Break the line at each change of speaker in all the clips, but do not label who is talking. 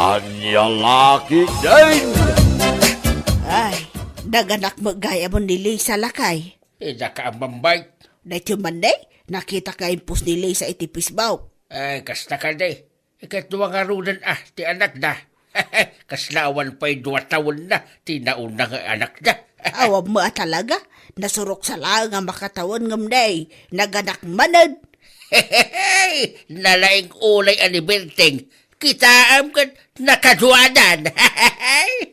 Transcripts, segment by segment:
Anya laki din!
Ay, naganak mo gaya mo ni Lisa lakay.
Ida ka ang bambay.
Dahil manday, nakita ka impus ni Lisa itipis baw.
Ay, kasta ka de. Ikatwa nga runan ti anak na. Kaslawan pa'y 2 taon na, tinauna nga anak na.
Awam mo talaga, nasurok sa lang nga makatawan ngamday, naganak manad.
Nalaing ulay anibilting. Kitaam ka nakaduanan.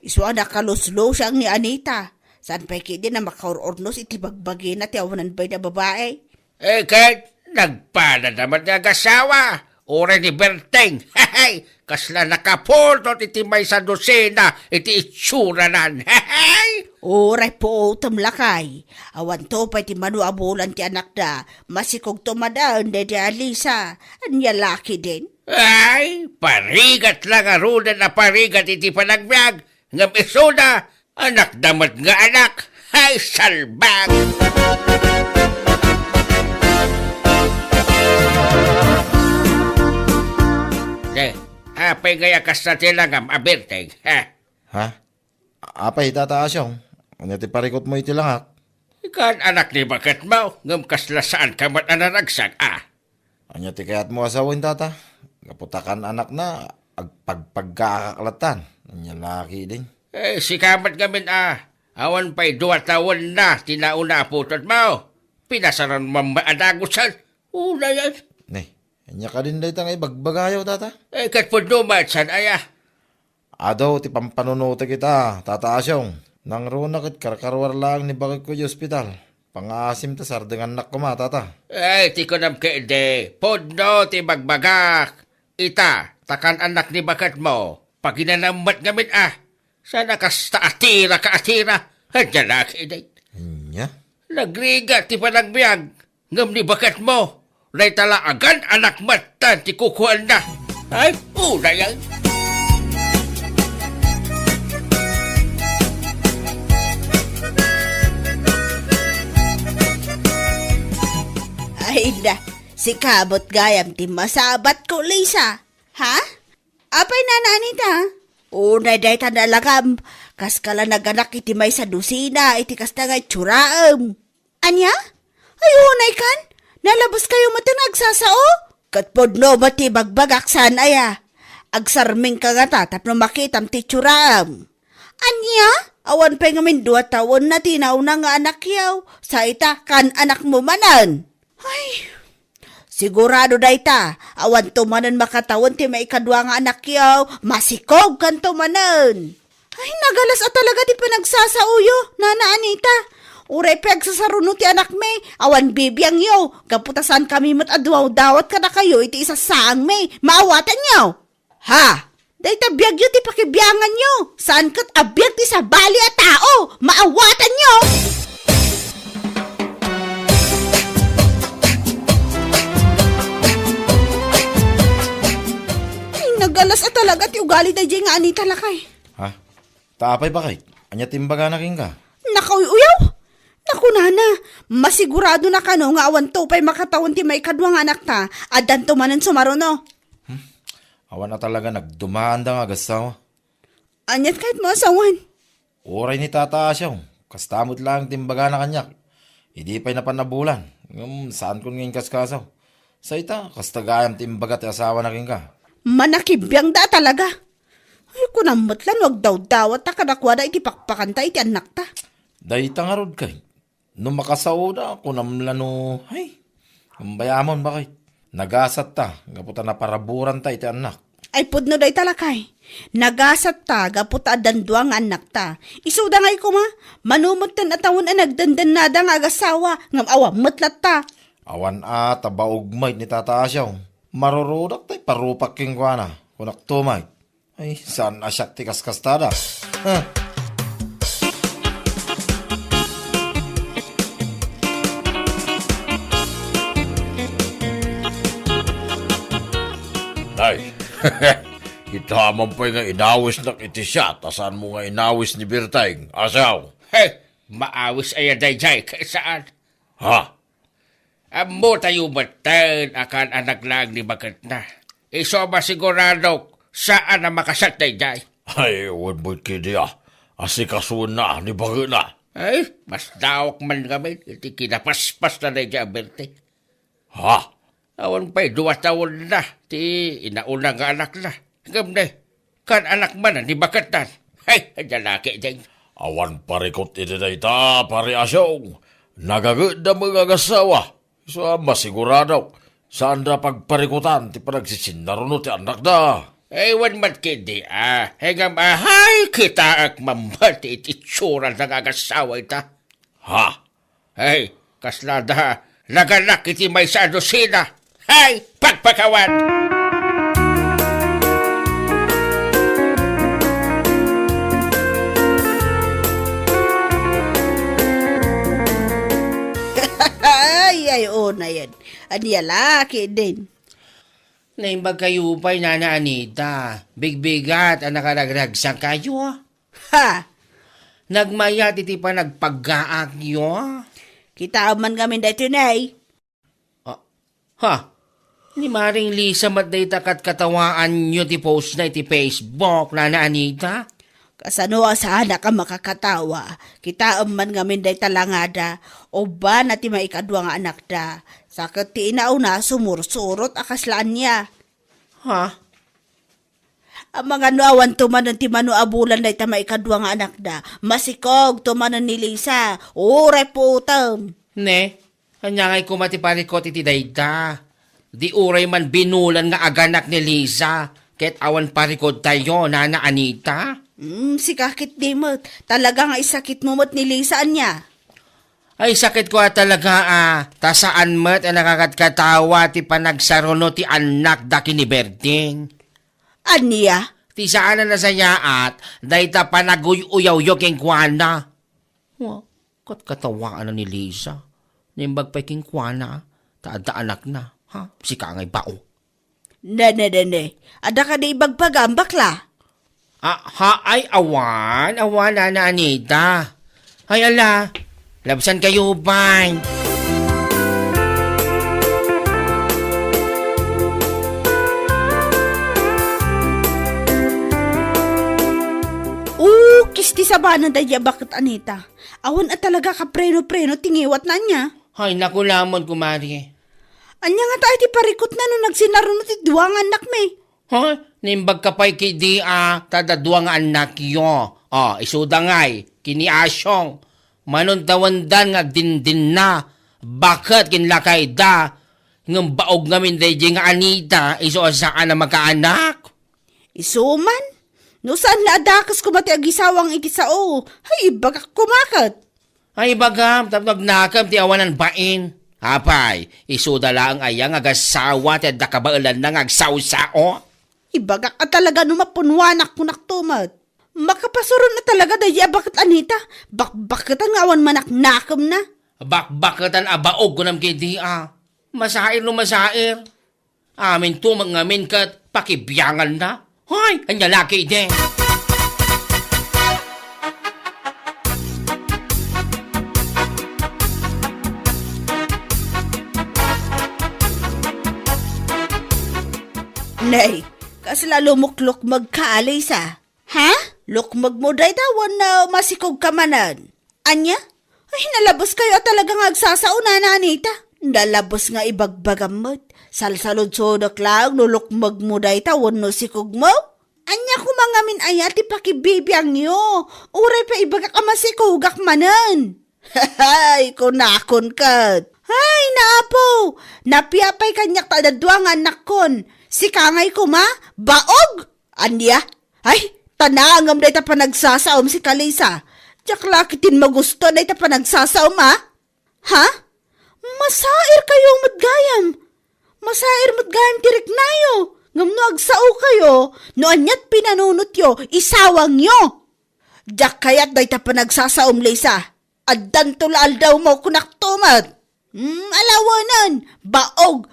Iswa nakaluslo siyang ni Anita. Saan pa'y kidi na makaurornos itibagbagi na tiyawanan ba'y na babae?
Kahit nagpala naman ng asawa. Ora ni Berteng. Kasla nakapultot iti may sa dosena iti itsura nan.
Oray po tumlakay. Awan to pa'y ti manuabulan ti anak da. Masikog tumadaan de di Alisa. Anya laki din.
Ay, parigat lang arunan na parigat iti panagbiag. Ngam isoda, anak damat nga anak. Ay, salbang! Apay gaya kas na tilangam, abirteng, ha?
Ha? Apay tataas yung. Ano ti parikot mo iti langak?
Ikan anak ni bakat mo, ngam kasla saan ka mat anaragsag, ah?
Ano ti kayat mo asawin tata? Kaputakan anak na, agpagpagkakaklatan. Ano laki din.
Si kamat gamin, ah. Awan pa'y 2 taon na, tinauna putot mo. Pinasaran mamaadagusan. Una yan.
Anya ka din dahi tang ibagbagayaw tata?
Katpundo matsan, ayah.
Adaw ti pampanunuta kita, tataas yung. Nang runa kit karkarwar lang ni bakit ko yung ospital. Pangasim ta sardengan nak ko ma, tata.
Ay, ti ko nam kaide. Podno ti bagbagak. Ita, takan anak ni bakat mo. Paginanamat ngamin, ah. Sana kasta atira ka atira. Hadya na kaide.
Anya?
Nagriga ti panagbiag. Ngam ni bakat mo. Lay talaagan anak matan ti kukuan na. Ay, una yan.
Ay na, si kabot gayam ti masabat ko, Lisa. Ha? Apay na Anita? Una day tanalagam, kas kala naganak iti may sa dusina, iti kas na ngay tsuraam. Anya? Ay, unay kan? Nalabas kayo mati nagsasao? Katpodno mati bagbagak saan aya? Agsarming ka nga tapno makitam ti tsuraam. Anya? Awan pa nga min 2 taon na tinauna nga anak yaw. Sa ita kan anak mo manan. Ay, sigurado da ita. Awan tumanan makatawon ti may ikadwa nga anak yaw. Masikog kan tumanan. Ay, nagalas at talaga di panagsasauyo, Nana Anita. Uray pagsasarunod ti anak me, awan bibiyang yo, kaputasan kami mat adwaw dawat ka na kayo, iti isasaang me, maawatan yo. Ha? Dahi tabiyag yo ti pakibiyangan yo, saan kat abiyag ti sa bali at tao, maawatan yo. Ay, nagalas at talaga ti ugali da nga Anita lakay.
Ha? Taapay bakit? Anya timbaga na king ka?
Nakauyaw! Naku nana, masigurado na kano nga awan to pa'y makatawan ti may kadwa nga anak ta, adan to manan sumaruno.
Awan na talaga nagdumaan da nga gasaw.
Anyat kahit mo asawan.
Oray ni tataas yung. Kastamot lang timbaga na kanyak. Hindi pa'y napanabulan. Saan ko ngayon kaskasaw? Sa ita, kastagayam timbaga ti asawa na king ka.
Manakibiyang da talaga. Ay, kunamot lang, wag daw-dawat ta kadakwa da iti pakpakanta iti anak ta.
Dahi tangarod kay. No makasaoda, kunamlano, ay, kumbayamon bakit? Nagasat ta, gaputa na paraburan ta iti anak.
Ay, pudno day talakay. Nagasat ta, gaputa adandwa nga anak ta. Isuda ngay ko ma, manumot tan atawon ang nagdandan nada nga agasawa, ngam awa, matlat ta.
Awan tabaugmay ni tataasyaw. Marurudak tay parupak king kwa na, kunak tumay. Ay, saan asyak ti kaskastada?
Ay, itaman pa nga inawis na iti siya, tasan mo nga inawis ni Birteng, asaw.
Hey, maawis ay dayjay kay saan?
Ha?
Amo tayo batan akan anak lang ni bagat na. Iso ba sigurado Saan na makasat day?
Ay, huwag mo't kidi Asikasun na, ni baga na.
Ay, mas dawak man kami. Iti kinapaspas na day Berte.
Ha?
Awan pa'y 2 taon na. Ti inauna nga anak na. Hanggang na. Kan anak man na, ni bakatan. Ay, jalaki day.
Awan parikot iti dayta, pare asyong. Nagagod na mga gasawa. So, masigurado. Saan na pagparikutan, ti panagsisindaruno ti anak da.
Ewan mat kindi hanggang ahay kita ak mambat iti tsura ng agasawa ita.
Ha?
Ay, kaslada, naganak iti may sa dosina. Hay, pagpakawan!
Ay, na yan. Aniya laki din.
Naimbag kayo pa'y Nana Anita. Bigbigat ang nakaragragsang kayo.
Ha?
Nagmayat iti pa nagpagaak nyo.
Kita man kami dito na eh.
Ha? Ni Maring Lisa matdayta kat katawaan nyo ti post na iti Facebook, Nana Anita.
Kasano sana ka makakatawa. Kita man kami dito langada. O ba na ti maikadwa nga anak da. Sakit ti inauna sumursurot akaslaan niya.
Ha?
Ang mga nuawan tumanon ti manu abulan na ita maikadwa nga anak da. Masikog tumanon ni Lisa. Uray putam.
Ne? Kanya nga'y kumatiparikot iti dayta. Di uray man binulan nga aganak ni Lisa. Ket awan parikod tayo, Nana Anita.
Si kakit di mo. Talaga nga isakit mo mo't ni Lisa niya.
Ay, sakit ko talaga tasaan mo't nakakatkatawa ti panagsaruno ti anak da kiniberding.
Aniya?
Ti saan na nasaya at dayta panaguy-uyaw-yo king kuana. Kat katawaan na ni Lisa. Nimbag pa king kuana. Taada anak na. Ha? Si kangay bao.
Ne. Ada ka di ibagpagam bakla.
Ay, awan, Nana Anita. Ay, ala, labsan kayo, bye.
Kisti sabanan da bakit Anita. Awan at talaga ka preno-preno tingiwat na niya.
Ay, nakulamon, kumari.
Anya nga tayo ti parikot na nung nagsinarunod ti duwang anak may.
Ha? Nimbag ka pa'y kidi tadadwa nga anak yo. Isuda nga'y, kini asyong. Manuntawandan nga dindin na. Bakit kinlakay da? Ngam baog ngamin day nga Anita, iso asaan na magkaanak?
Isuman? No saan na adakas ko mati agisawang iti sao? Hay, bagak kumakat.
Ay bagam, tapos nakam ti awanan bain. Hapay, isuda lang ayang agasawa ti adakabailan na agsawsao.
Ibagak at talaga numapunwanak ko naktumat. Makapasuron na talaga dahi bakit Anita. Bakbakitan nga awan manaknakam na.
Bakbakatan abaog ko nam kidi Masair no masair. Amin to mangamin kat pakibiyangan na. Hoy, anya laki din.
Nay, kasla lumuklok magkaalis Ha? Lukmag mo day tawan na masikog kamanan. Anya? Ay, nalabos kayo at talagang agsasauna na Anita. Nalabos nga ibagbagamot. Salsalod-sodok lang, nulukmag mo day tawan no sikog mo. Anya kumangamin ayat ipakibibiyang nyo. Uray pa ibagak ka masikugak manan. Hay, kunakon kat. Hay, naapo. Napiapay kanyak tadadwa nga anak kon. Si kangay ko ma, baog. Anya? Ay, tanangam na ita panagsasaom si Kalisa. Tiyak lakitin magusto na ita panagsasaom Ha? Masair kayo matgayam. Masair matgayam tirik nayo. Ngam no agsao kayo, no anyat pinanunot yo, isawang yo. Diyak kayat na ita panagsasaom Lisa. Addan tulal daw mo kunaktumat. Alawanan. Baog.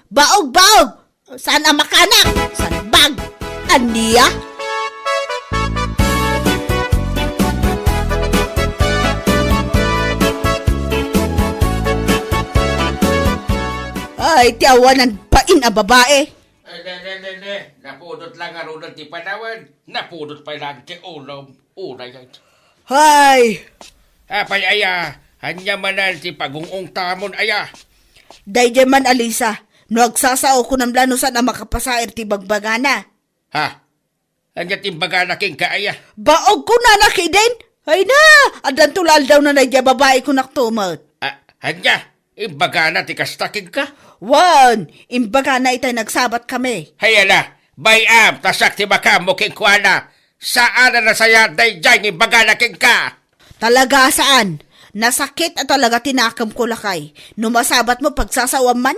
Saan ang makanak? Saan bag? Aniya? Ay, tiawanan pain a babae.
Ay, Napudot lang nga ron ti panawan. Napudot pa lang ti ulom. Unay yan.
Hay!
Apay aya, hanya manan ti pagungong tamon aya.
Dayjay man Alisa, no agsasao ko ng lanusan na makapasair ti bagbagana.
Ha? Hanya timbaga na king kaaya.
Baog ko na nakidin! Ay na! Adan tulal daw na nadya babae ko naktumot.
Hanya, imbaga na ti kastaking ka.
Wan! Imbaga na itay nagsabat kami.
Hayala, bayam, tasak ti baka mo king kuana. Saan na nasaya day dyan imbaga na king ka?
Talaga saan? Nasakit at talaga tinakam ko lakay. Numasabat mo pagsasawam man?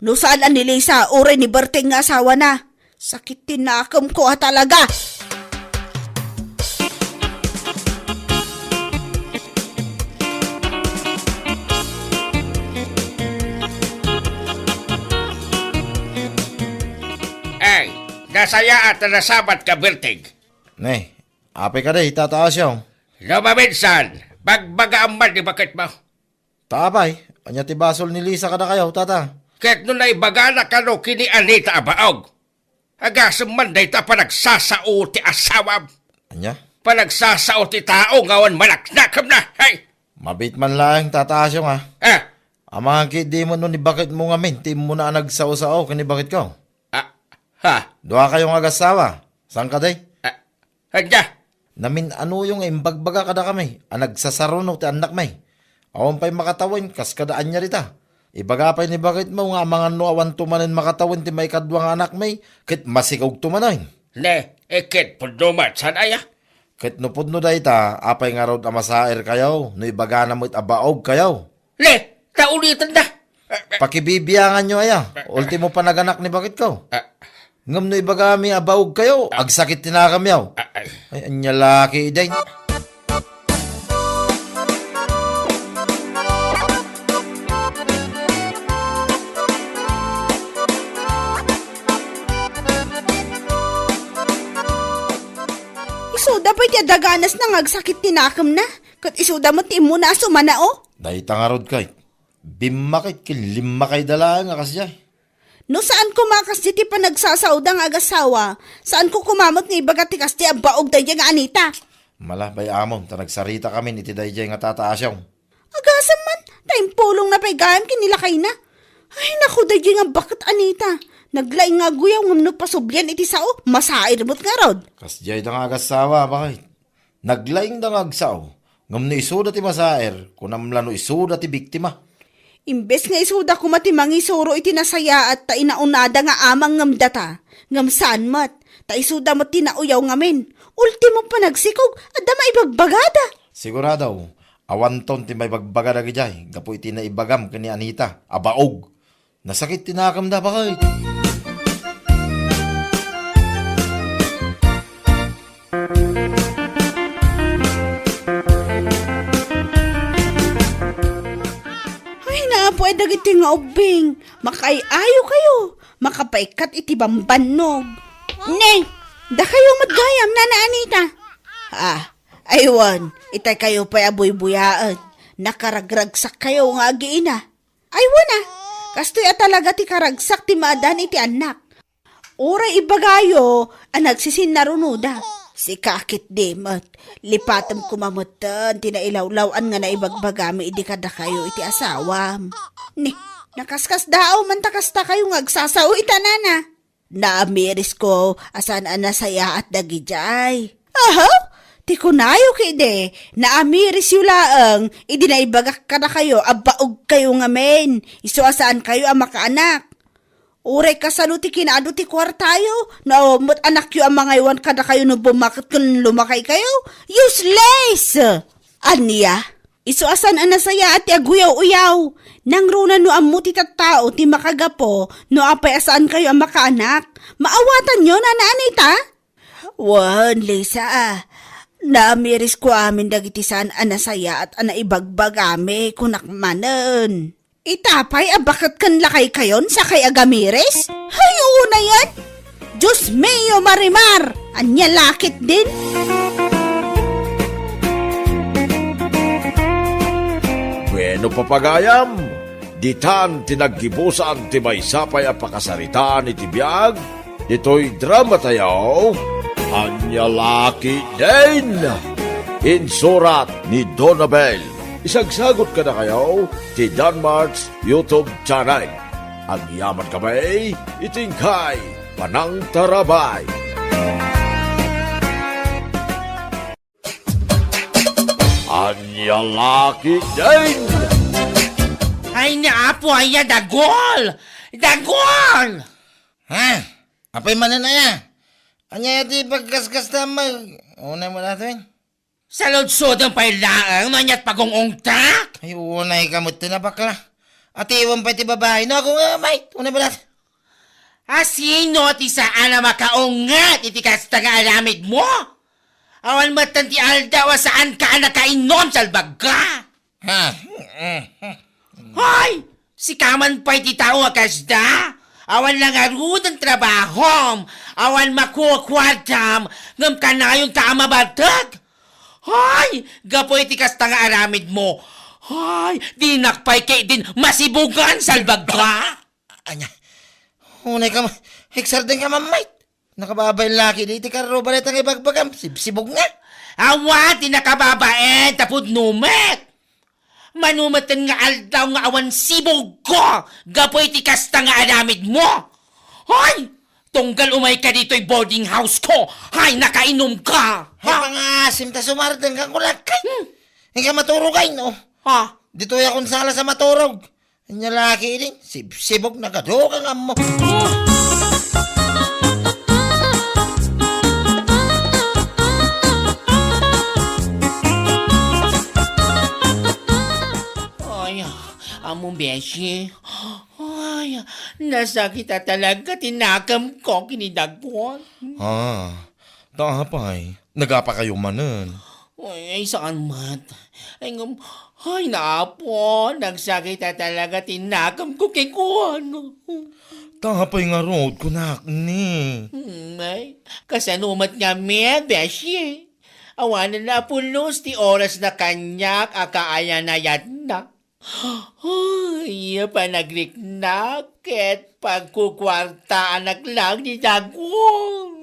No saan ang nilisa, ure ni Berting nga asawa na. Sakit tinakam ko talaga.
Ay, nasaya at nasabat ka, Bertig.
Ne, apay ka day, tataas yung.
Lumaminsan, bagbagaan man di bakit mo?
Taapay, anya ti basol ni Lisa ka na kayo, tata.
Kahit nun ay bagana ka no kini Anita abaog. Agasam man day ta panagsasao ti asawam.
Anya?
Panagsasao ti tao ngawan malaknakam na. Hay!
Mabit man lang, tataas yung ha.
Ah,
Amang kit di mo nun ni bakit mo ngamin, ti mo na nagsao-sao, kani bakit ko.
ha?
Doa kayong agasawa, saan ka day?
Hanya?
Namin ano yung imbagbaga kada kami, nagsasaruno ti anak may. Awan pa'y makatawin, kas kadaan niya rita. Ibaga pa'y ni bakit mo nga mga awan tumanin makatawin ti may kadwang anak may, kit masikog tumanin.
Ne, ikit pudumat san aya?
Kit nupod no dayta, apay nga rod amasair kayo, no ibaga na mo't abaog kayo.
Ne, naulitan na.
Pakibibiyangan nyo aya, ultimo pa naganak ni bakit ko. Ngam no ibaga mi abaog kayo, agsakit tinakam yaw. Ay, anya laki day.
Isuda pa niya daganas na ngagsakit tinakam na. Kat isuda mo ti mo na sumana o.
Dayta nga rod kay, bimakit kilima kay dala nga kasya.
No saan ko makas di ti pa nagsasaudang agasawa? Saan ko kumamot ni ibagat ti kasti abaog dayjay nga Anita?
Malabay amon, ta nagsarita kami ni ti dayjay nga tataas yaw.
Agasam man, tayong pulong na paigayam kinilakay na. Ay naku dayjay nga bakit Anita? Naglaing nga guyaw ngam no pasubyan iti sao, masair mo't nga rod.
Kasjay da nga agasawa, bakit? Naglaing da nga agsaw, ngam no isuda ti masaer, kunamla no isuda ti biktima.
Imbes nga isuda ko matimang isuro iti nasaya at ta inaunada nga amang ngam data. Ngam saan mat, ta isuda mo tinauyaw ngamin. Ultimo pa nagsikog, at da maibagbagada.
Sigurado, awanton ti may bagbaga da gijay, gapo iti na ibagam kani Anita, abaog. Nasakit tinakam da bakit?
Pwede iti nga ubing, makaayo kayo, makapaikat iti bambanog. Neng, da kayo madgayam na Anita. Aywan, itay kayo pa'y abuy-buyaan, nakaragragsak kayo nga agiina. Aywan kastoy talaga ti karagsak ti maadan iti anak. Ura ibagayo, nagsisin narunuda. Si kakit demot, lipatam kumamutan, tinailawlawan nga naibagbagami idi kada kayo iti asawam. Ni, nakaskas daaw man takasta kayo ngagsasaw itanana. Naamiris ko, asan nasaya at dagijay. Aha, ti kunayo kide, naamiris yulaang, idi naibagak kada kayo, abaog kayo nga men, iso asaan kayo ang makaanak. Uray kasano ti kinado ti kwartayo, na mo't anak yu ang mga iwan kada kayo no bumakit kung lumakay kayo. Useless! Aniya, isuasan ang nasaya at aguyaw-uyaw. Nang runa no amu ti tattao ti makagapo, no apay asaan kayo ang makaanak. Maawatan nyo na Anita? Wan, Lisa Namiris ko amin dagiti saan ang nasaya at anaibagbagami kunakmanan. Itapay bakit kan lakay kayon sa kay Agamiris? Hay, una yan! Diyos mio marimar! Anya lakit din!
Bueno papagayam, ditan tinaggibusan ti may sapay a pakasaritaan iti biyag, Ito'y drama tayo, Anyalaki din. Insurat ni Donabel. Isagsagot ka na kayo ti Danmarks YouTube channel. Ang yaman kami, itingkay, panang tarabay. Anyalaki din.
Ay naapo ay dagol! Dagol!
Ha? Apay manan aya. Anya ti pagkaskas na mag... Unay mo natin.
Sa lodsod ang pailaang manyat pagungungtak!
Ay, unay kamot na bakla. At iwan pa ti babae. No, ako nga, mate. Unay mo natin.
Sino ti saan na makaungat iti kasta nga alamid mo? Awan matan ti aldaw saan ka nakainom salbag ka?
Ha?
Hoy! Si kaman pa'y ti tao kasda? Awan lang arud ang trabaho. Awan makuakwadam. Ngam ka na yung tama batag. Hoy! Gapoy ti kasta nga aramid mo. Hoy! Di nakpay kay din masibugan salbag ka?
Anya. Unay ka, heksar din ka, mamait. Nakababay laki dito ka robalet ang ibagbagam. Sibsibog nga.
Awa! Di nakababae. Tapod numet. Manumatan nga aldaw nga awan sibog ko! Gapoy ti kasta nga alamid mo! Hoy! Tunggal umay ka dito'y boarding house ko! Hay, nakainom ka!
Ay, mga asim ta sumardan kang kulakay. Hindi ka maturugay, no?
Ha?
Dito akong sala sa maturog. Anya laki din. Sibsibog na kadugang mo.
Ay, among beshi. Ay, nasakit talaga tinakam ko kinidagwan.
Tapay. Nagapa kayo manan.
Ay, saan mat? Ay, naapo. Nagsakit talaga tinakam ko kay kuwan.
Tapay nga road ko ni.
Ay, kasanumat nga me, beshi. Awanan na pulos ti oras na kanyak akaaya na yan na. Ay, panagliknak ket pagkukwarta anak lang ni Dagwong.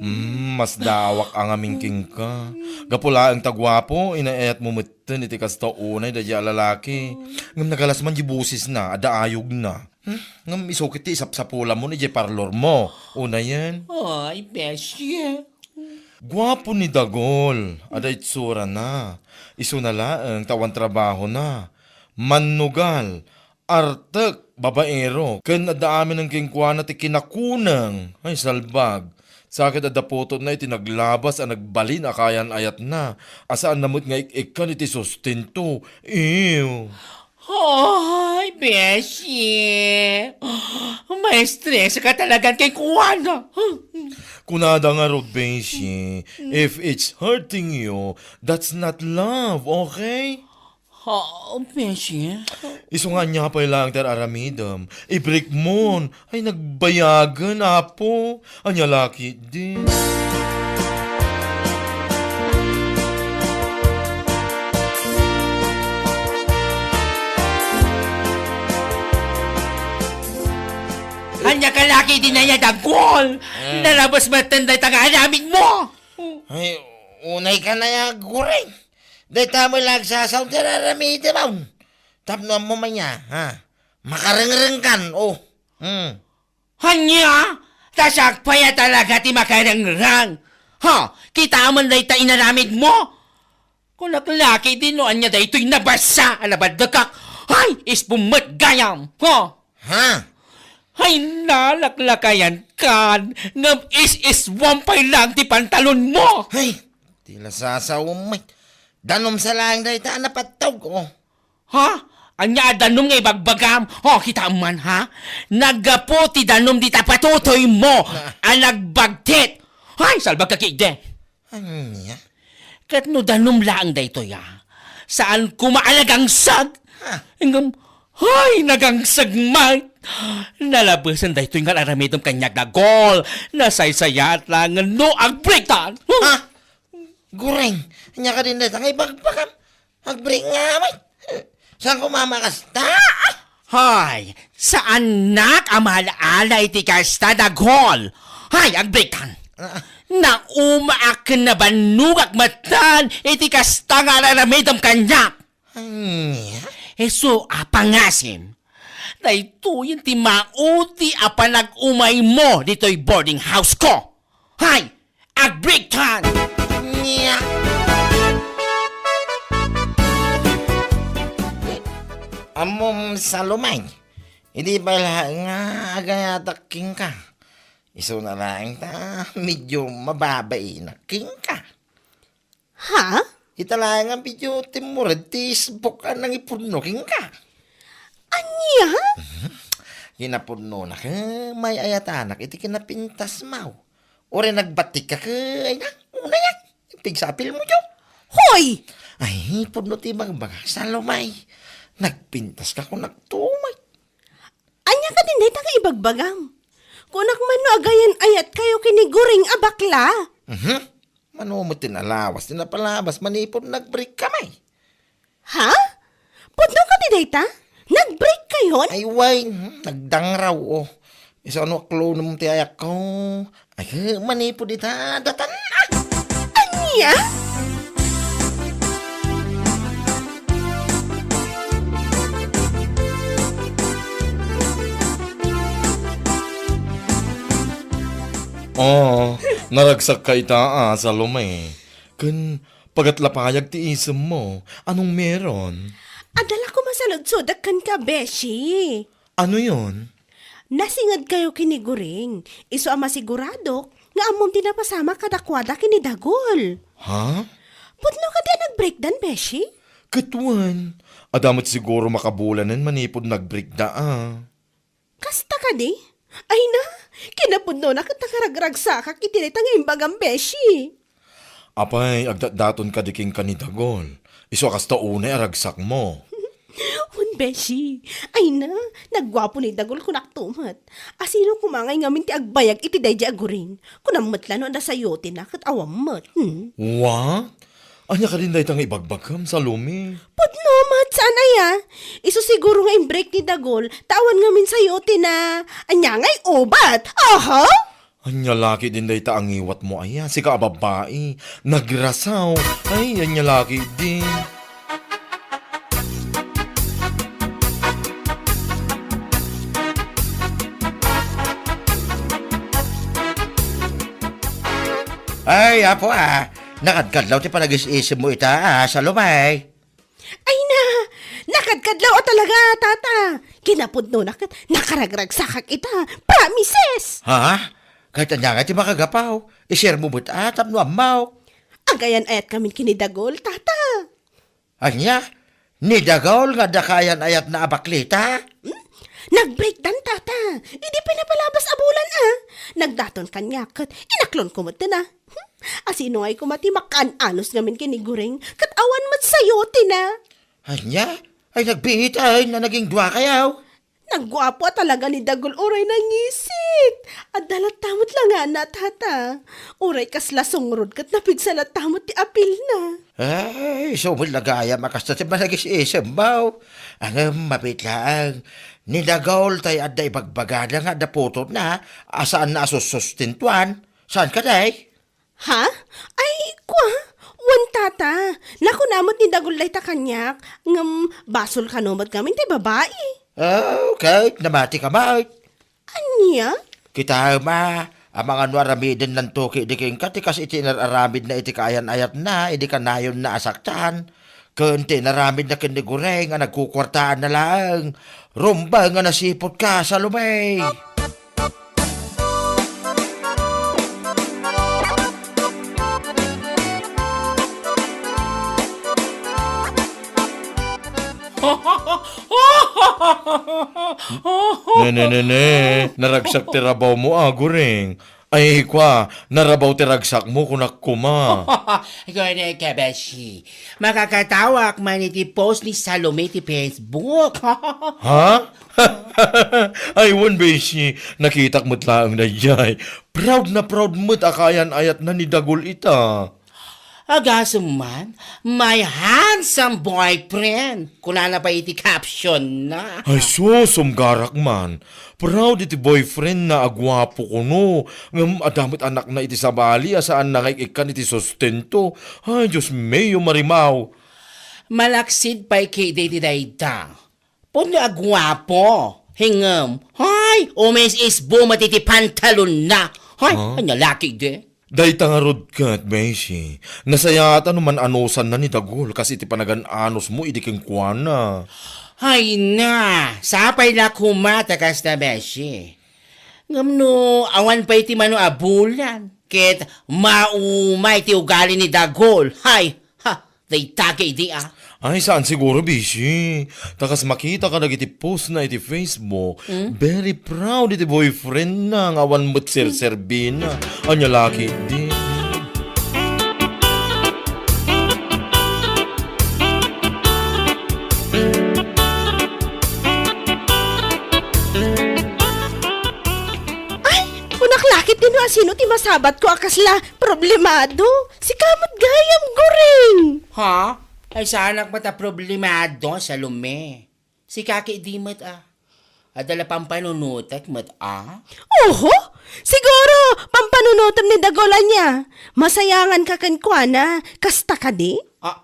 Mas dawak ang aming king ka. Gapula ang tagwapo, inaayat mo mutin iti kasto unay da diya lalaki. Ngam nagalas man di busis na, adaayog na. Ngam isukit ti isapsapula mo ni di parlor mo. Una yan.
Ay, besye.
Gwapo ni Dagol, ada itsura na. Isu na laang tawan trabaho na. Manugal, artek, babaero. Ken adaamin ng kingkwana ti kinakunang. Ay, salbag. Sakit adapoto na iti naglabas ang nagbalin akayan ayat na. Asaan namot nga ikan iti sustento. Ew.
Ay, besye. May stress ka talagang kay Kuwana.
Kunada nga Rod Beshi, if it's hurting you, that's not love, okay?
Besye?
Iso nga niya pa lang ter aramidam. I-break mo. Ay, nagbayagan, apo. Anya laki din.
Anya ka laki din na yan, Dagwol. Nalabas matanda taga alamig mo.
Ay, unay ka na yung guring. Dahil tamo lang sa sound ter aramidam, aun. Tapno mo man niya, ha? Makarengreng kan, oh.
Hanya? Tasakpaya talaga ti makarangrang. Ha? Kita man day ta inaramid mo? Kung naglaki din no, anya day ito'y nabasa, alabad dakak. Ay, ispumat gayam. Ha?
Ha?
Ay, nalaklakayan kan. Ngam is wampay lang ti pantalon mo.
Ay, tila sasawumay. Danom sa lang dahil ta napatawag, oh.
Ha? Anya danom nga ibagbagam. Oh, kita man ha? Nagapo ti danom di tapatutoy mo. Ang nagbagtit. Ay, salbag kakide.
Anya?
Kat no danom lang da ito ya. Saan kumaalagang sag? Ingam, ay, nagangsag man. Nalabasan da ito yung aramidong kanyag na gol. Nasaysayat lang no ang breakdown.
Ha? Guring, anya ka din dahil ang ibagbagam. Mag-break nga, may. Saan kumamakas ta?
Hay, saan nak amalaala iti kasta da gol? Hay, agbrekan! Na umaakin na banugak matan, iti kasta nga raramidam kanya. Eso apangasim. Na ito yung ti mauti apanag-umay mo dito'y boarding house ko. Hay, agbrekan!
Amom Salomay, hindi ba nga agayatak king ka? Iso na lang ta, medyo mababay na king ka.
Ha?
Itala nga medyo timurad, tisbok ka ng ipuno king ka.
Anya?
Kinapuno na ka, may ayatanak, iti kinapintas mau. Ore nagbatik ka ka, ay na, una yan, pigsapil mo yun.
Hoy!
Ay, puno ti magbaga, Salomay. Nagpintas ka kung nagtumay.
Anya ka din dahil ibagbagang. Kunak man no agayan ayat kayo kiniguring abakla.
Manumutin alawas, tinapalabas, manipon nagbreak kamay.
Ha? Pudno ka din dahil ta? Nag-break kayon?
Ay, way, nagdangraw, oh. Isa ano aklo naman ti ayak ko. Ay, manipon ita, datan na.
Anya?
Oh, naragsak ka ita, Salome. Kan, pagatlapayag ti isem mo, anong meron?
Adala ko masaludsodakan ka, Beshi.
Ano yon?
Nasingad kayo kiniguring. Iso ang masigurado nga among tinapasama kadakwada kinidagol.
Ha?
Pudno ka din nag-breakdown, Beshi?
Katuan, adamot siguro makabulanan manipod nag-break da.
Kasta ka di? Ay na, kinapudno na katangaragrag sa kak itinitang imbagang Beshi.
Apay, agdat-daton ka diking kanidagol. Iso kasta unay aragsak mo.
Hun, Beshi. Ay na, nagwapo ni Dagol kunaktumat. Asino kumangay ngamin ti agbayag iti day di agurin. Kunamat lano na sayote na kat awamat.
What? Anya ka din dahi tang ibagbagam, Salome?
Pudno, mat, sana ya. Iso siguro nga break ni Dagol, tawan ngamin sayote na anya ngay obat. Aha?
Anya laki din dahi ta ang iwat mo, aya. Sika babae. Nagrasaw. Ay, anya laki din.
Ay, apo nakadkadlaw ti panag-isisip mo ita, Salomay.
Ay na, nakadkadlaw talaga, tata. Kinapudno na kat, nakaragrag sakak ita. Promises!
Ha? Kahit anya nga ti makagapaw, ishare mo ba't tapno amaw?
Agayan ayat kami kinidagol, tata.
Anya? Nidagaw nga dakayan ayat na abaklita?
Nag-breakdown, tata. Hindi pinapalabas abulan, Nagdaton kanya kat, inaklon ko mo na. Asino ngay kumati makan-anos ngamin kiniguring, kat awan mat sayote na.
Anya? Ay nagbihit ay na naging dua kayaw.
Nagwapo talaga ni Dagol oray nangisit. At dalat tamot lang nga na, tata. Oray kasla songrod kat napigsalat tamot ti apil na.
Ay, so lagaya makasta ti manag-isisip baw. Ang mapitlaang, nidagaw tay at day bagbagada nga daputot na, asaan na asusustintuan. Saan ka day?
Ha? Ay, kwa? Wan, tata. Naku namot ni Dagol lay ta kanyak. Ngam, basol ka nomad kami ti babae.
Okay, namati ka mait.
Anya?
Kita ma, ang mga nuaramidin ng tuki di king katikas iti nararamid na iti kayan-ayat na, iti kanayon na asaktan. Kunti naramid na kinigureng, nga nagkukwartaan na lang. Rumba nga nasipot ka, Salome.
Ne, naragsak ti rabaw mo, guring. Ay, kwa, narabaw ti ragsak mo kunak kuma.
Gane ka, Beshi. Makakatawak man iti post ni Salome ti Facebook.
Ha? Ay, wan, Beshi, nakitak mo't laang na jay. Proud mo't akayan ayat na ni Dagol ita.
Agasuman, my handsome boyfriend. Kuna na pa iti caption na.
Ay sumgarak man. Proud iti boyfriend na agwapo ko no. Ngam adamit anak na iti sabali asaan na ikan iti sustento. Ay Diyos mayo marimaw.
Malaksid pa'y kay iti dayta. Puno agwapo. Hingam. Hay, umes isbo matiti pantalon na. Hay, anya laki de.
Day tangarod kat, Beshi. Nasayata naman anosan na ni Dagol kasi iti panagan-anos mo iti kingkwana.
Hay na, sapay na kumata kas na beshi. Ngam no, awan pa iti mano abulan. Ket maumay ti ugali ni Dagol. Hay, ha, day take di ah.
Ay, saan siguro, Bishi? Takas makita ka iti post na iti Facebook. Very proud iti boyfriend na ng awan mo't ser-serbina. Anya laki din.
Unaklakit din nga sino ti masabat ko akasla problemado. Si kamot gayam goreng.
Ha? Ay saanak mata problemado sa lume. Si kaki di mat ah. Adala pampanunutak mat ah.
Oho, siguro pampanunutom ni Dagola niya. Masayangan ka kankwana, kasta ka di?
Ah,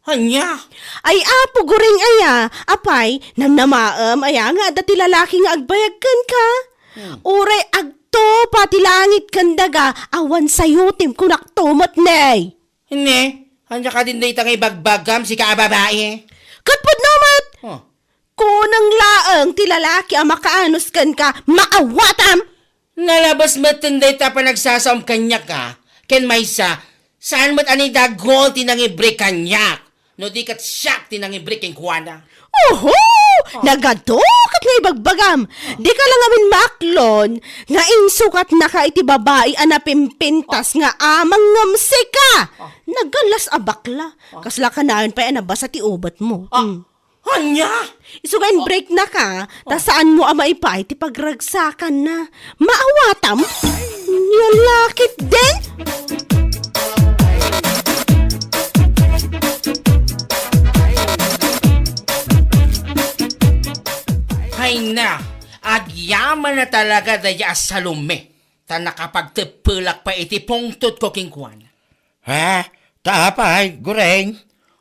hanya.
Ay apo goreng aya, apay, namnamaam aya nga dati lalaki nga agbayagkan ka. Uray agto pati langit kandaga, awan sayo tim kunak tumot nay.
Hindi. Hanya ka din dito ngay bagbagam si kaababae.
Katpod namat!
Huh.
Kunang laang ti lalaki ang makaanos kan ka, maawatam!
Nalabas matunday ta pa nagsasam kanyak ka. Ken maysa, saan mat anay Dagol tinangibrik kanyak? No di kat siyak tinangibrik keng kuwana.
Oho! Nagadok at nga ibagbagam. Di ka lang amin maklon, nga insukat na ka iti babae anapimpintas nga amang ngamsi ka. Nagalas abakla. Kasla ka na pa nabasa ti ubat mo.
Hanya!
Isugain break na ka, ta saan mo ama ipay ti pagragsakan na. Maawatam? Nalakit din?
Hay na, agyaman na talaga daya sa lume. Ta nakapagtipulak pa iti pungtot ko kingkwan.
Ha? Tapay, goreng.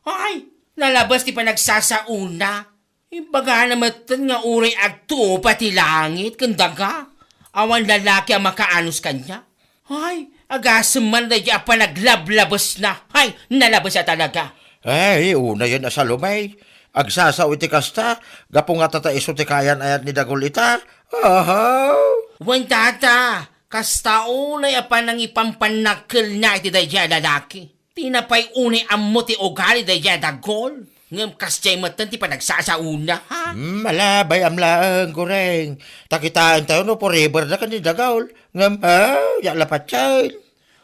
Ay, nalabas ti pa nagsasauna. Ibaga naman nga uray agto pati langit, kandaga. Awan lalaki ang makaanos kanya. Ay, agasuman daya pa naglablabas na. Ay, nalabas na talaga.
Ay, una yun sa lumay. Agsasaw iti kasta, gapo nga tataiso ti kayan ayat ni Dagol ita.
Wan tata, kasta unay apa nang ipampanakil na iti daya lalaki. Tinapay unay ammo ti ugali daya Dagol. Ngam kastay matan ti panagsasauna ha.
Malabay amlaang goreng. Takitaan tayo no forever na ka ni Dagol. Ngam yalapat yan.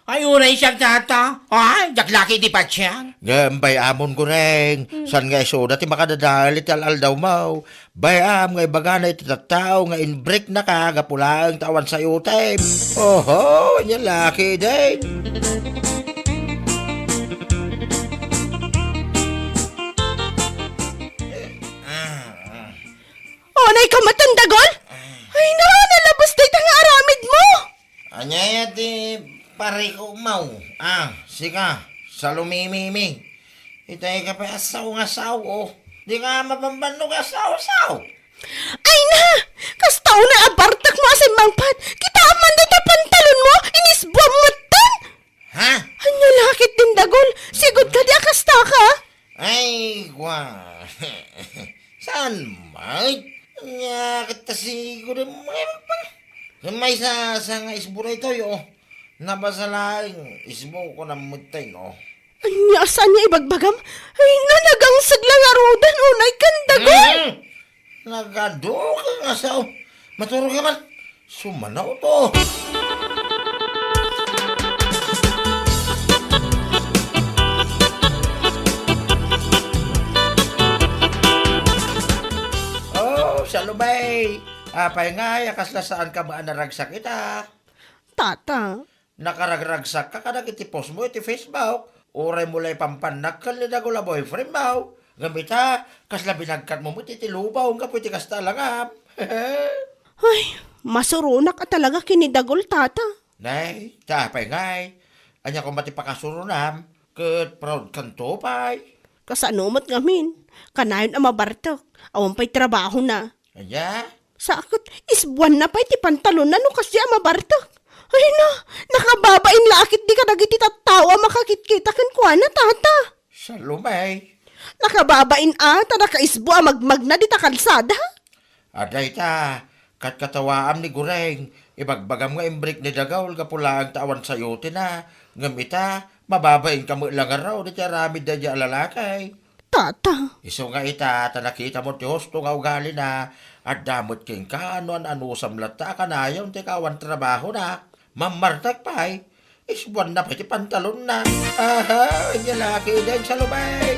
Ay, unay siyang tata. Ay, daklaki di pa siyang.
Ngam bayamon goreng. San nga iso dati makadadalit al daw mau. Bayam nga ibagana iti tattao nga inbreak na ka gapulang tawan sa time. Oho, yan laki din.
Onay ka matandagol? Ay na, nalabas day tanga aramid mo!
Anyaya di pare ko mau. Sika, sa lumimiming. Itay ka pa asaw nga saw, oh. Di ka mapambanog asaw-saw.
Ay na! Kastaw na abartak mo asin mangpad! Kita aman dito pantalon mo! Inisbwam mo tan!
Ha?
Ano lakit din Dagol? Sigod ka di akasta ka?
Ay, saan, Mike? Nya, kita siguro may sa nga isbura ito, yo. Nabasalaing isbo ko na mutay, no?
Anya, saan niya ibagbagam? Ay na, nagang saglang arudan unay kan Dagol!
Nagado ka nga sao. Maturog ka man. Sumanaw to. Salubay, apay nga, yakas na saan ka ba naragsak ita?
Tata,
Nakaragragsak ka ka iti post mo iti Facebook. Uray mo lay pampanak ka na gula boyfriend mo. Gamita, kasla binagkat mo titilubaw nga pwede kas talangam.
Ay, masurunak ka talaga kinidagol, tata.
Nay, tapay ngay. Anya ko mati pakasurunam. Kat proud kanto pay.
Kasanumot ngamin. Kanayon ang mabartok. Awan pa'y trabaho na.
Anya?
Sakot, isbuan na pa'y ti pantalon na no kasi ang mabartok. Ay na, nakababain lakit di ka nagiti tattawa makakit-kita kan na, tata.
Salumay.
Nakababain nakaisbo magmag na di ta kalsada.
Aday ta, kat katawaam ni Gureng. Ibagbagam nga imbrik ni Dagaw, kapula ang tawan sa'yo na. Ngamita, mababain ka mo lang araw, di tiyaramid na di alalakay.
Tata,
Iso nga ita, nakita mo ti hosto nga ugali na, at damot king ka, ano samlat ta, kanayon, ti kawan trabaho na. Mamartag pa'y, isbuan na pati pantalon na. Aha, hindi laki din sa lumay.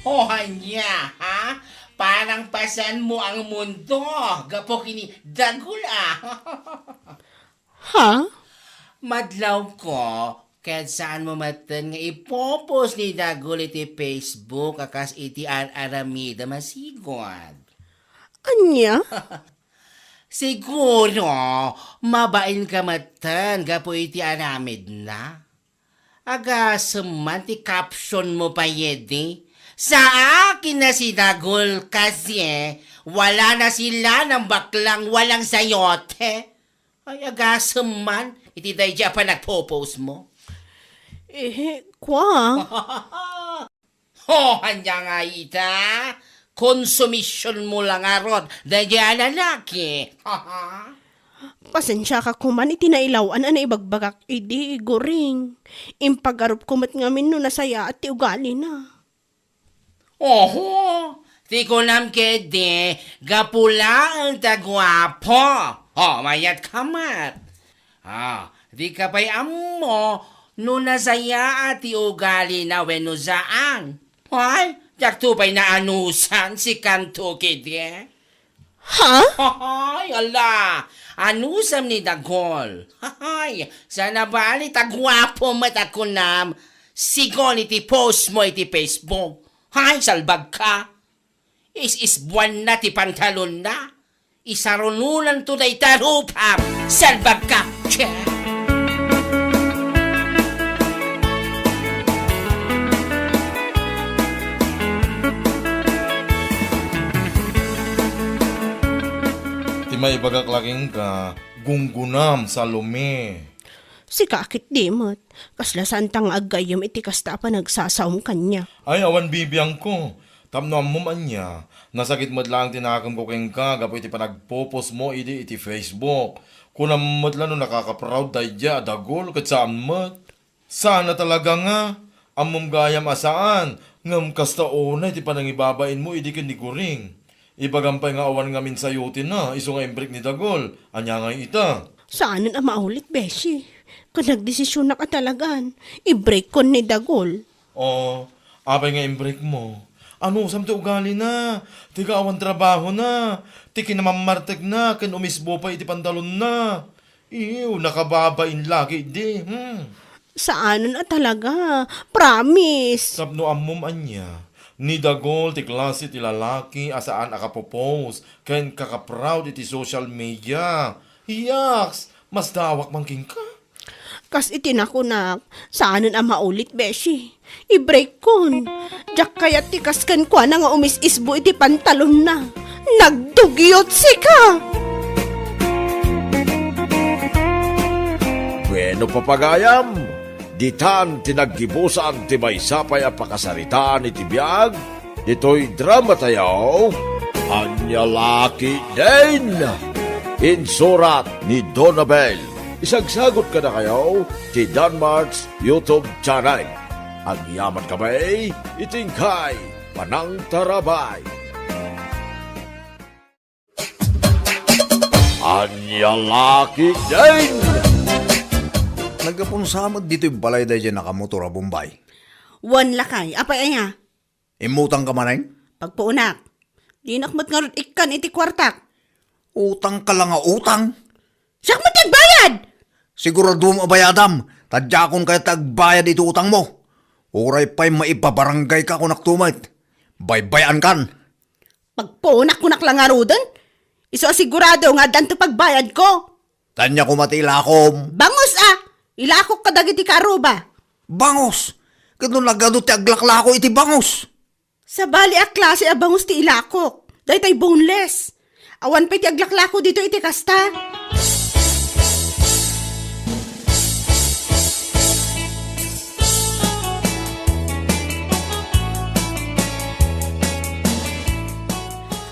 Oh, hanya, ha? Parang pasan mo ang mundo. Gapo kini dagul,
ha?
Madlaw ko, kahit saan mo matan nga ipopos ni Dagul iti Facebook akas iti aramida masigod.
Anya?
Siguro, mabain ka matan gapo iti aramid na. Aga seman ti caption mo pa yedi. Sa akin na si Dagul kasi wala na sila ng baklang walang sayote. Ay aga seman, iti dayja pa nagpo-post mo.
Kwa?
Hanya nga ita. Konsumisyon mo lang arod. Dayja lalaki.
Pasensya ka kuman iti nailawan na ibagbagak idi Guring. Impagarup kumat ngamin no nasaya at ti ugali na.
Oho, ti ko nam kede, gapula ang tagwapo. Oh, mayat kamat. Di ka pa'y amo, no nasaya at ti ugali na wenuzaan. Ay, jakto pa'y naanusan si kanto kede.
Ha?
Ay, ala, anusam ni Dagol. Ay, sana bali tagwapo matakunam. Sigon iti post mo iti Facebook. Ay, salbag ka. Is-buwan na ti pantalon na. Isarunulan to day tarupap. Salbag ka. Che.
Ti may bagak-laking ka, gunggunam sa lumi.
Si kakit dimot. Kasla santang agayom iti kasta pa nagsasawm kanya.
Ay, awan bibiyang ko. Tamno mo man niya. Nasakit mo lang tinakam ko keng ka, gapo iti panagpopos mo iti Facebook. Kunam mo lang no nakaka-proud dayja, Dagul, kat saan mo. Sana talaga nga. Amom gayam asaan. Ngam kasta una iti panangibabain mo iti kin ni Guring. Ibagampay nga awan nga min sayutin na, iso nga imbrik ni Dagul. Anya nga ita.
Saanan ang maulit, Beshi? Kung nagdesisyon na ka talagan, i-break ko ni Dagol.
Oh, apay nga imbrik mo. Ano, samte ugali na. Tika awan trabaho na. Tiki na mamartek na. Ken umisbo pa iti pantalon na. Iyo, nakababain lagi di.
Saanan na talaga? Promise.
Sapno ammom anya. Ni Dagol ti klase ti lalaki asaan akapopost. Ken kakaproud iti social media. Yaks, mas dawak mangking ka.
Kas itinakunak, saanan ang maulit, Beshi? I-break kon. Diyak kaya tikaskan kwa na nga umis-isbo iti pantalon na. Nagdugyot si ka!
Bueno papagayam, ditan tinaggibusan ti may sapay a pakasaritaan iti biyag, ito'y drama tayo, Anya Laki din! Insurat ni Donabel. Isagsagot ka na kayo ti Danmarks YouTube channel. Ang yaman kamay, itingkay, panang tarabay. Anya Laki din!
Nagapon samad dito yung balay dahil dyan nakamotor a Bombay.
Wan lakay, apay aya.
Imutang ka manay?
Pagpuunak. Di nakmat nga rin ikan iti kwartak.
Utang ka lang nga utang.
Siyak mo tagbayad!
Sigurado mo bayadam. Tadya kung kaya tagbayad ito utang mo. Uray pa'y maipabarangay ka kung naktumait. Baybayan kan.
Pagpuunak ko naklang nga rodan. Iso asigurado nga danto pagbayad ko.
Tanya ko matilakom.
Bangus ilakok ka dagiti karuba.
Bangos. Ganun lagado ti aglaklako iti bangos.
Sa bali a klase a bangus ti ilakok. Dahil boneless. Awan pa ti aglaklako dito iti kasta.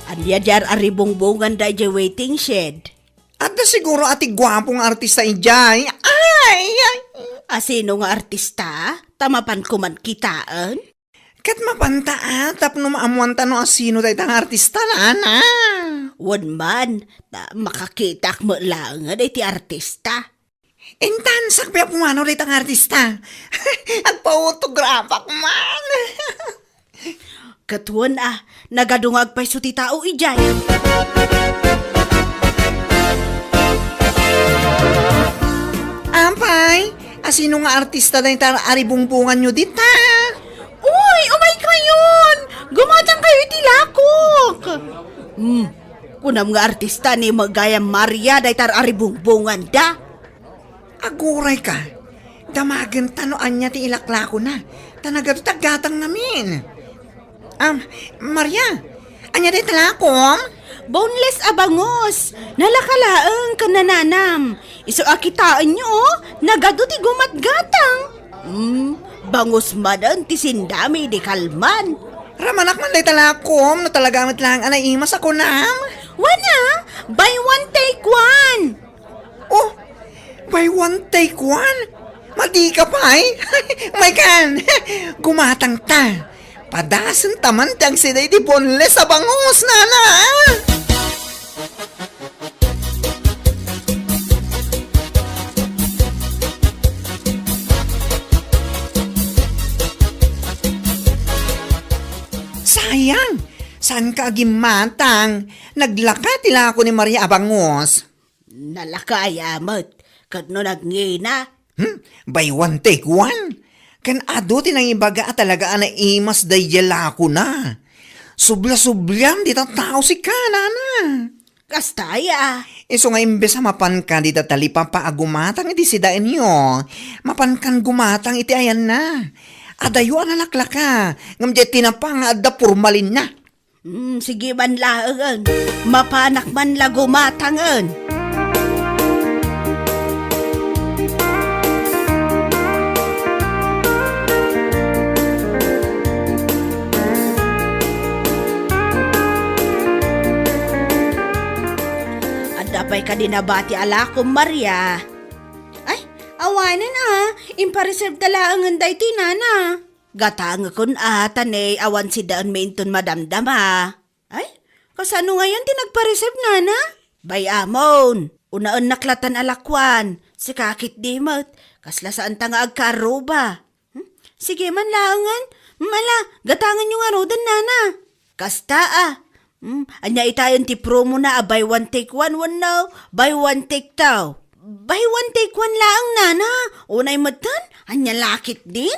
Anya jar aribongbongan da jay waiting shed.
At na siguro ati gwapong artista ijay. Ay!
Asino nga artista? Tamapan ko man kitaan?
Kat mapanta tapno maamuan tano asino tayo tang artista na, ana.
Wan man, makakitak mo lang nga ti artista.
Intan, sakpaya pumano tayo tang artista. Agpa-autograpak man.
Katuan nagadungag pa'y suti tao ijay.
Ampay, asino nga artista na yung aribungbungan nyo dita?
Uy, umay kayon! Gumatang kayo itilakok! Kunam nga artista ni Magayam Maria day tar aribungbungan da.
Aguray ka. Damagan tanoan niya ti ilaklako na. Tanaga tagatang namin. Maria, anya day talakom?
Boneless abangos, nalakalaang kanananam. Iso akitaan nyo, nagado ti gumatgatang. Bangos madan ti sindami di kalman.
Ramanak man day talakom na talagamit lang anay imas ako nam.
Wana, buy one take one.
Oh, buy one take one? Madi ka pa May kan, gumatang ta. Padasan taman tiyang siday di boneless sa bangus, nana. Sayang, saan ka agimatang? Naglaka tila ako ni Maria Abangos.
Nalakayamat, kadno nagngina.
Buy one take one? Kan ado tinang ibaga talaga na imas dayala ko na. Subla-sublam di tao si kanana.
Kastaya.
Iso nga imbes sa mapan ka di tatalipa pa agumatang iti sidain nyo. Mapan kan gumatang iti ayan na. Adayo ang alaklaka. Ngam di tinapang adda purmalin na.
Sige man laangan. Mapanak man la gumatangan. Adapay ka dinabati ala ko, Maria. Ay, awanan impareserve talaangan da iti nana. Gatanga kun tanay awan si daan mainton madamdama. Ay, kasano ngayon tinagpareserve nana? Bay amon, unaan naklatan alakwan, si kakit dimot, kasla saan ta nga agkaruba. Sige man laangan, mala, gatangan yung arodan nana. Kasta anya itayon ti promo na buy one take one now, buy one take two. Buy one take one laang nana, unay matan, anya lakit din.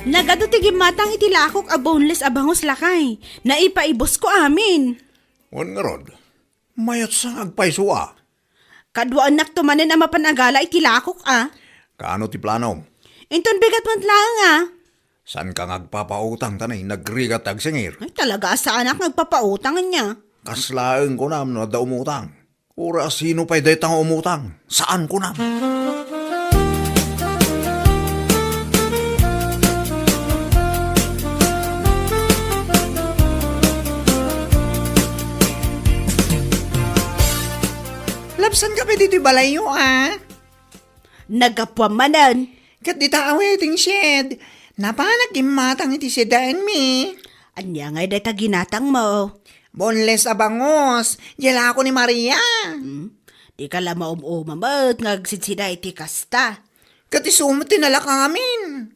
Nagado ti gimatang itilakok a boneless abangos lakay. Naipaibos ko amin.
Wan nga rod. Mayat sang agpaisuwa.
Kadwa anak tumanin ang mapanagala itilakok
Kaano ti plano?
Inton bigat man lang
San ka ngagpapautang tanay nagrigat agsingir?
Ay talaga sa anak nagpapautangan niya.
Kaslaeng ko nam na da umutang. Ura sino pa'y daytang umutang? Saan ko nam?
Lapsan ka pa dito balayo
Nagapwamanan.
Kat di ta waiting shed. Napanagkimatang iti sidaan mi.
Anya ngay day taginatang mo.
Bonles abangos, yala ako ni Maria.
Di ka lang maumamad, ngagsidsida iti kasta.
Katisumot tinala kamin.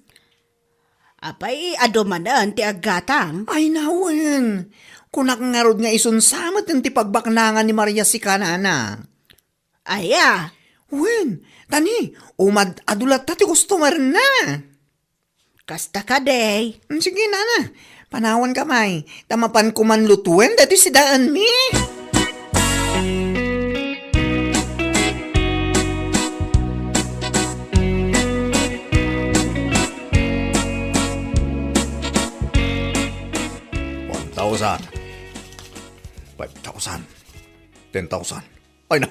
Apay, adomanan ti aggatang.
Ay nawen, kunak nga rod nga isunsamot ng ti pagbaknangan ni Maria si kanana.
Aya,
Wen, tani, umad adulat ta ti customer na.
kasta ka day.
Sige nana, panawan kamay, tamapan ko man lutuin dati si daan mi.
$1,000. $5,000. $10,000. Ay na.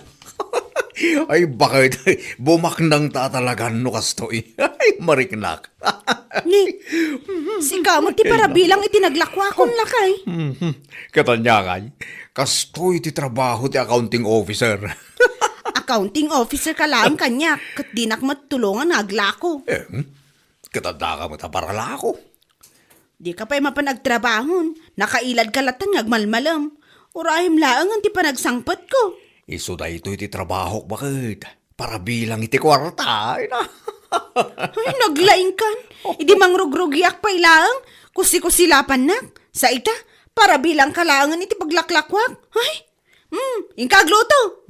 Ay bakit bumaknang tatalagan no kastoy. Ay mariknak.
Ni, si kamo ti para bilang itinaglakwa lakay.
Katanyangay, kastoy ti trabaho ti accounting officer.
Accounting officer ka lang kanya, kat di matulungan naglako.
Katanda ka mataparala ako.
Di ka pa'y mapanagtrabahon, nakailad ka latan ngagmalmalam. Urahim laang ang ti panagsangpat ko.
Iso da ito iti trabaho bakit? Para bilang iti kwarta. Ay na.
Ay, naglaing kan. Idi mangrugrugiak pa ilaang, kusi-kusilapan nak. Sa ita, para bilang kalaangan iti paglaklakwak. Ay, ingkagluto.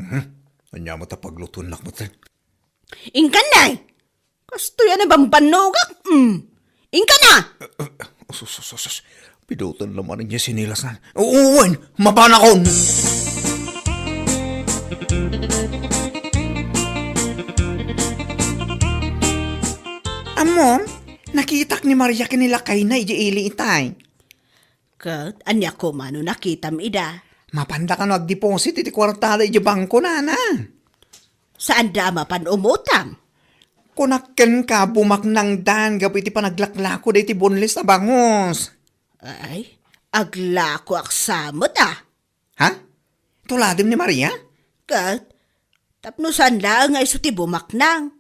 Anya mo ta pagluton nak mo ten.
Ingkan na. Kasto yan na bambanogak. Ingkan na.
Sus. Pidutan naman niya sinilasan. Uwan, mapanakon.
Amo, nakitak ni Maria kanila kay na ili itay.
Kat, anya ko mano nakitam ida.
Mapanda ka no ag-deposit iti kwartada iti bangko nana.
Saan dama pan umutang?
Kunakken ka bumaknang dan gabi iti panaglaklako da iti bonles na bangos.
Ay, aglako aksamot
Ha? Tuladim ni Maria?
Kat, tapnusan lang nga iso ti bumaknang.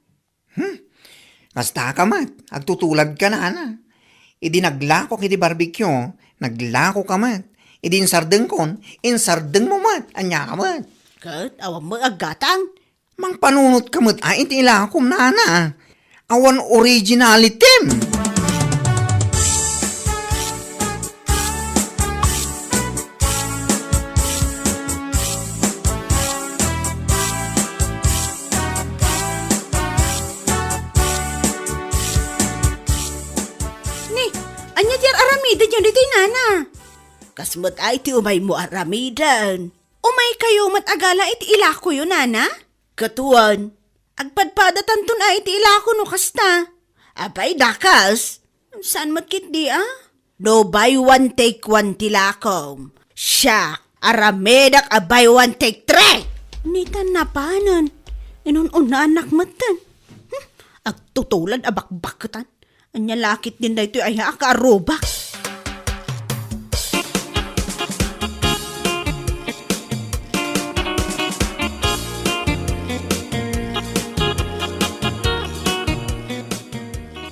Kasta ka mat, agtutulad ka na ana. Idi naglako iti barbecue, naglako ka mat. Idi insardeng kon, insardeng mo mat, anya ka mat.
Kat, awang mo aggatang.
Mang panunot ka mat, ay iti ilakom na ana. Awan originalitim.
Ni, anya tiar aramida dyan dito nana. Kasmat ay ti umay mo aramidan. Umay kayo matagala iti ilako yun nana. Katuan, agpadpada tantun ay iti ilako no kasta. Abay dakas, saan matkit di No buy one take one tilakom. Siya, aramedak a buy one take three. Nitan na panan. Inun na anak matan. Agtutulan abakbakatan. Anya lakit din na ito ay akaarobak.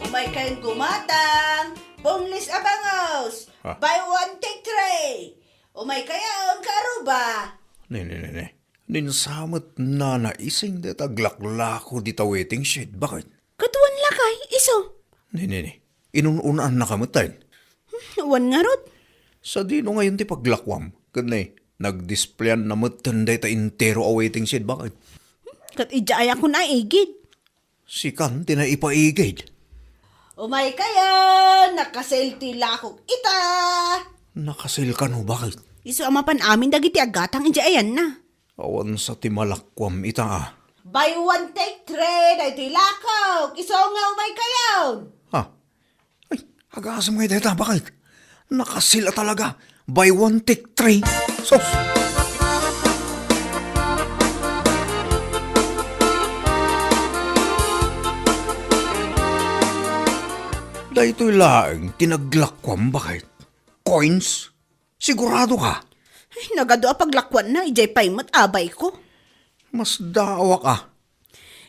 Umay kayong gumatang. Boneless abangos. Buy one, take three. Umay kayong karuba.
Ne. Ninsamot na naising da taglaklako di ta waiting shed. Bakit?
Katuan lakay, iso.
Ne. Inununaan na kamatayin.
Wan nga rod.
Sa dino ngayon ti paglakwam. Kanay, nagdisplayan na matan da ta intero a waiting shed. Bakit?
Kat ijaya ko na igid.
Si kan tinaipaigid.
Umay kayo, nakaselti lakok ita.
Nakasil ka no, bakit?
Iso amapan amin dagiti agatang ijayan na.
Awan sa timalakwam ita
Buy one, take three, na ito'y lakok. Iso nga umay kayo.
Ha? Ay, agasam ngayon dito, bakit? Nakasila talaga. Buy one, take three. Sos! Dahito'y laeng tinaglakwam, bakit? Coins? Sigurado ka?
Ay, nagado paglakwan na, ijay paymat abay ko.
Mas dawa ka.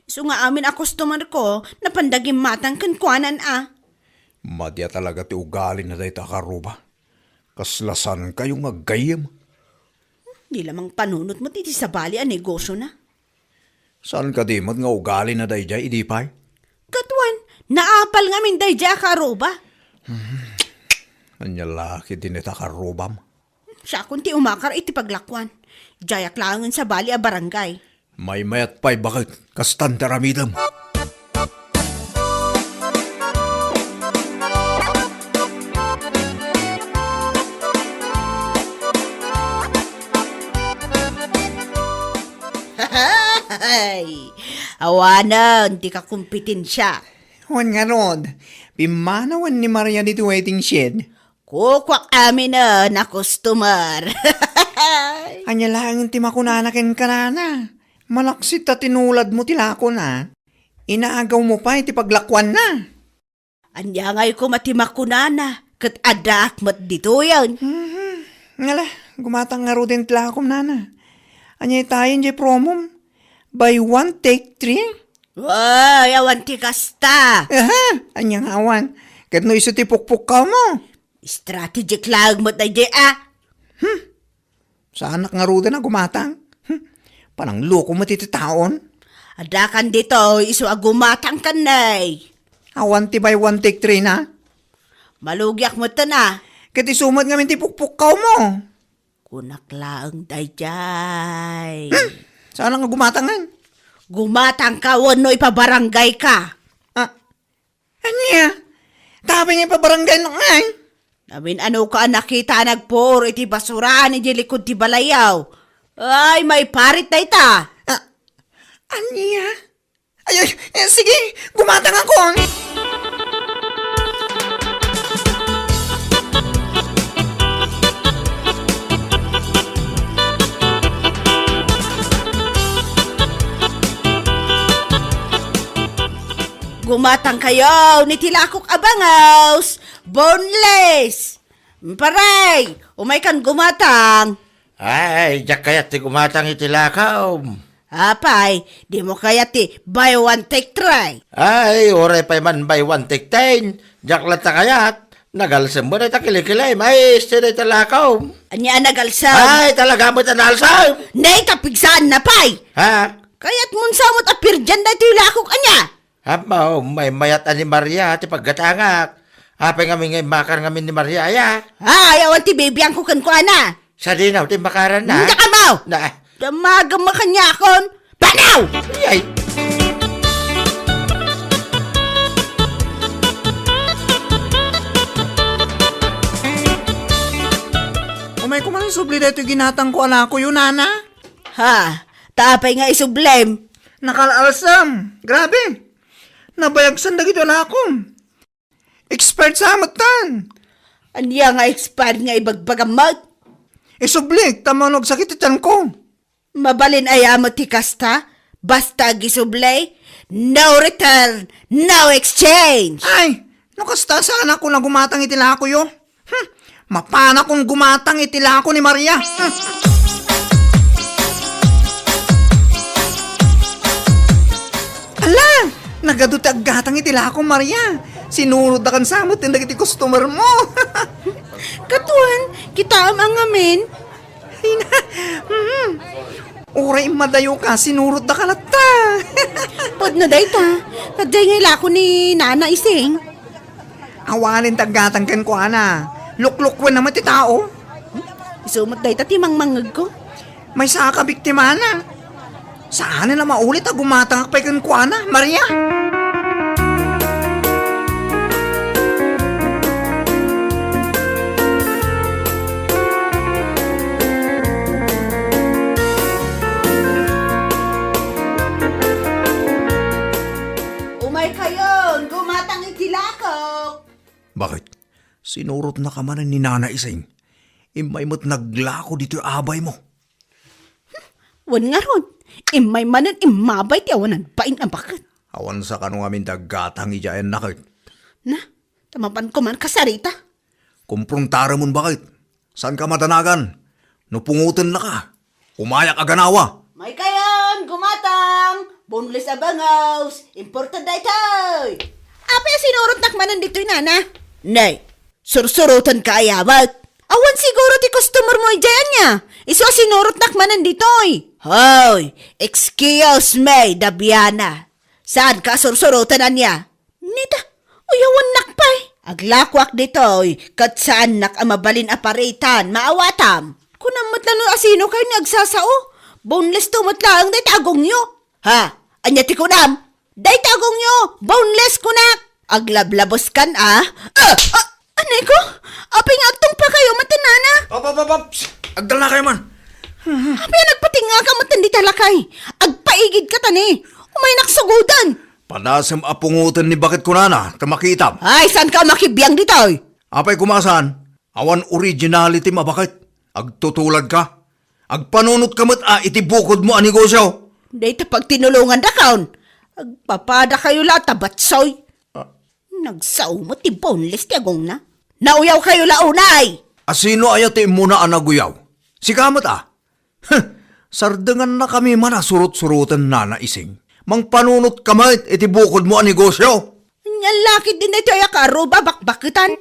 Iso nga amin a customer ko, napandagim matang kankwanan
Madya talaga ti ugali na day takaruba. Kaslasan kayo nga gayem.
Di lamang panunot mo titi sa bali ang negosyo na.
Saan ka di nga ugali na day jay idipay?
Katuan, naapal nga min day dya karuba.
Anya laki din ita karubam.
Siya kunti umakar iti paglakwan. Jayak langan sa bali a barangay.
May mayat pa'y bakit kastan taramidam.
Ay, awanan, di ka kumpetensya.
Wan nga ron, pimanawan ni Maria dito waiting shed.
Kukwak amin na customer.
Anya lang ti makunanakin ka na. Malaksit ta tinulad mo tilako na. Inaagaw mo pa iti paglakwan na.
Anya ngay ko matimakunana, kat adak mat dito yan.
Ngala, gumatang nga ro din tilakom nana. Anya tayo di promom. Buy one, take three.
Ay, awan ti kasta.
Aha, anya nga awan. Kat no iso ti pukpuk ka mo.
Strategic lang mo tayo
Sa anak nga ro din na gumatang. Panang loko mo ti taon.
Adakan dito, iso agumatang kanay.
Awan ti buy one, take three na.
Malugyak mo ta na.
Kat isumat nga min ti pukpuk ka mo.
Kunak lang dayjay.
Saan nga gumatangan?
Gumatang ka, wano ipabarangay ka.
Anya? Tabi nga pa barangay lang ay.
Namin ano ka nakita nagpor iti basurahan iti likod ti balayaw. Ay, may parit na ita.
Anya? Ay, sige, gumatang ako.
Gumatang kayo, nitilakok abangaws, boneless. Paray, umay kan gumatang.
Ay, jak kaya ti gumatang itilakaw.
Apay, di mo kaya ti buy one take try.
Ay, oray pa man by one take 10. Jak lata kayat. Nagalsam mo na takilikilay. May istiri talakaw.
Anya nagalsam.
Ay, talaga mo tanalsam.
Nay tapigsan na pay.
Ha?
Kaya't mun samot apir dyan na ito lakok anya.
Hapaw, may mayat ni Maria ti paggatangak. Hapay ngami ngay makar ngami ni Maria ya.
Ay, awan ti baby ang kukan ko ana.
Sa dinaw ti makaran na.
Hindi ka mau.
Na.
Damagang makanyakon. Panaw!
Ay.
Umay ko man subli dito ginatang ko ala ko yun, nana.
Ha, tapay nga isublem.
Nakalalsam. Grabe. Nabayagsan na gito ala ko. Expert sa amatan.
Anya nga expired nga ibagbagamot.
Isublik, tamanog sakit itan ko.
Mabalin ayamo ti kasta, basta gisublay, no return, no exchange.
Ay, nakasta sana ko na gumatang itila ko yo. Mapana kung gumatang itila ko ni Maria. Ala, nagadutag gatang itila ko Maria. Sinunod na kan samot yung nagiti customer mo.
Katuan, kita ang amin.
Ay na, Uray madayo ka, sinurot na kalata.
Pod na day ta, kaday nga ilako ni Nana Ising.
Awalin tagatang kan ko, ana. Luklukwan naman ti tao.
Isumot day ta timang mangag ko.
May saka biktima na. Saan na maulit gumatang akpay kan ko, ana, Maria?
Umay kayon, gumatang itilakok.
Bakit? Sinurot na ka man ni Nana Ising. Imay mo't naglako dito yung abay mo.
Wan nga ron, imay manan imabay ti awanan pain ang bakit.
Awan sa kanong amin dagatang ijayan nakit.
Na, tamapan ko man kasarita.
Kumpruntara mon bakit? Saan ka matanagan? Nupungutan na ka. Umayak aganawa.
May kayon, gumatang! Boneless abangaws! Important day tayo! Apay sinurot nakmanan dito'y nana. Nay, sursurutan ka ayamat. Awan siguro ti customer mo dyan niya. Iso sinurot nakmanan dito'y. Hoy, excuse me, Dabiana. Saan ka sursurutan niya? Nita, uyawan nakpay. Aglakwak dito'y, kat saan nak amabalin aparitan, maawatam. Kunamot lang no asino kayo nagsasao. Boneless tumatlaang day tagong nyo. Ha? Anya ti kunam? Day tagong nyo. Boneless kunak. Aglablabos kan anay ko? Apay nga agtong pa kayo matanana.
Agdal na kayo man.
Apay nagpatinga ka matan di talakay. Agpaigid ka tani. Umay naksugudan.
Padasam apungutan ni bakit ko nana, tamakitam.
Ay, saan ka makibiyang dito?
Apay kumasan, awan originality mabakit. Agtutulad ka. Agpanunot kamot itibukod mo ang negosyo.
Dito pag tinulungan da kaon. Agpapada kayo la tabatsoy. Nagsaw mo ti boneless ti agong na. Nauyaw kayo la unay.
Asino ayati muna ang naguyaw? Si kamot Sardengan na kami man surut-surutan na naising. Mang panunot kamay itibukod mo ang negosyo.
Nyalakit din ito ay akaruba bakbakitan.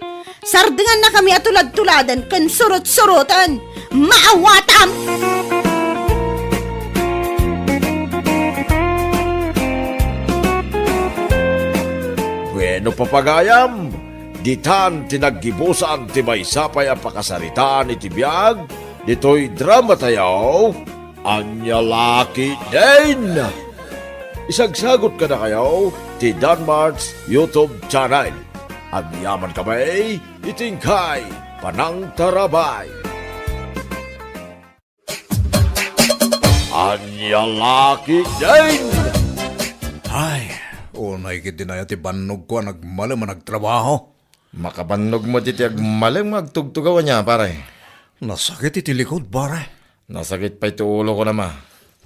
Sardengan na kami atulad-tuladan kan surut-surutan. Maawatam!
Bueno papagayam, ditan tinaggibusan ti may sapay ang pakasaritaan iti biyag, dito'y drama tayaw, anya laki din. Isagsagot ka na kayo ti Danmar's YouTube channel. Agyaman kamay, itingkay, panang tarabay. Anya laki din.
Ay, unay kit din ti banog ko nagmalam nagtrabaho.
Makabanog mo titi agmalang magtugtugawan niya, pare.
Nasakit iti likod, pare.
Nasakit pa ito ulo ko naman.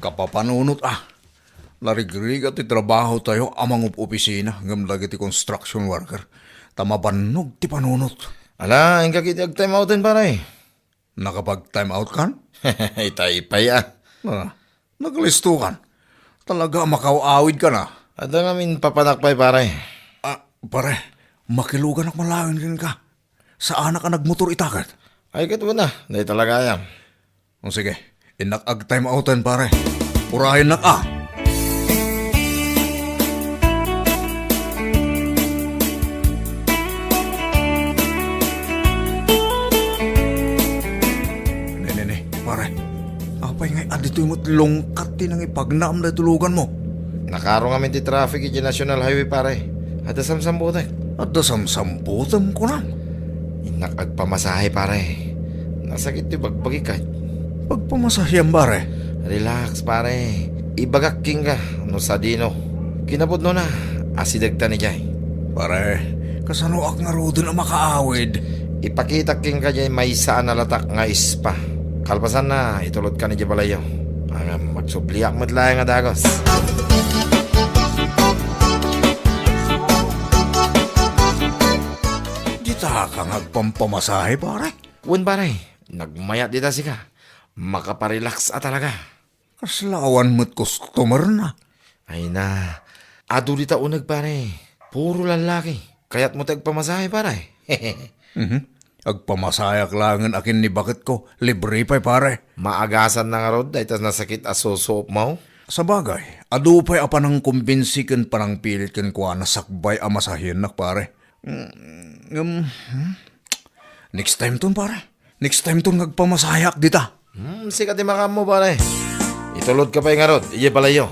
Kapapanunot Larigrig at trabaho tayo amang opisina ngam lagi ti construction worker. Tamabanog ti panunot.
Ala, ang kakiti ag-time outin, pare.
Nakapag-time out kan?
Itay-pay
Naglisto kan. Talaga makauawid ka na.
At ang amin papanakpay, pare.
Pare, makilugan ak malawin rin ka. Saan ka nagmotor itakat?
Ay, katuwa na. Dahil talaga yan.
O sige, inak ag-time outan, pare. Urahin na ka. Apay ngay adito'y mo't longkat din ang ipagnaam na tulugan mo.
Nakarong amin ti traffic iti National Highway, pare. At asamsambutan.
At dasamsamputam ko na.
Inak agpamasahe, pare. Nasakit ti bagbagikat.
Pagpamasahyam, pare.
Relax, pare. Ibagakking ka. No sa dino. Kinabod no na. Asidagta ni Jay.
Pare, kasano ak nga rodon ang makaawid.
Ipakita king ka Jay may saan na latak nga ispa. Kalpasan na, itulod ka ni Jabalayo. Magsubliak matlayan nga dagos.
Dita ka ngagpampamasahe, pare.
Wen, pare. Nagmayat dita si ka. Makaparelax talaga.
Kaslawan mo't customer na.
Ay na. Ado dita unag, pare. Puro lalaki. Kaya't mo tagpamasahe, pare.
Agpamasayak langan akin ni bakit ko. Libre pa'y pare.
Maagasan na nga rod. Dahil tas nasakit asusop mo.
Sa bagay, adu pa'y apanang kumbinsikan panang pilit kan kuha na sakbay amasahin nak pare. Next time ton pare. Next time ton ngagpamasayak dita.
Sikat di makam mo, pare. Itulod ka pa yung nga rod. Iye palayo.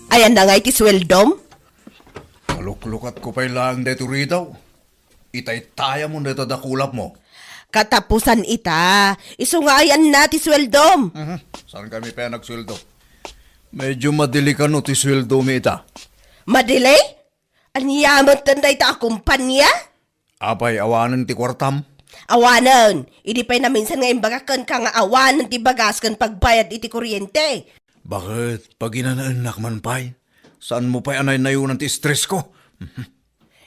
Ayan na nga iti sweldom.
Maluklukat ko pa'y lang dito ritaw. Itay-taya mo dito dakulap mo.
Katapusan ita. Iso nga ayan na ti sweldom.
Saan kami pa nagsweldo? Medyo madilikano ti sweldo mi ita.
Madili? Anyamot tanda ita akumpanya?
Apay awanan ti kwartam.
Awanan. Idi pa'y na minsan nga imbagakan ka nga awanan ti bagas kan pagbayad iti kuryente.
Bakit? Pag inanaanak man pa'y? Saan mo pa'y anay nayunan ti stress ko?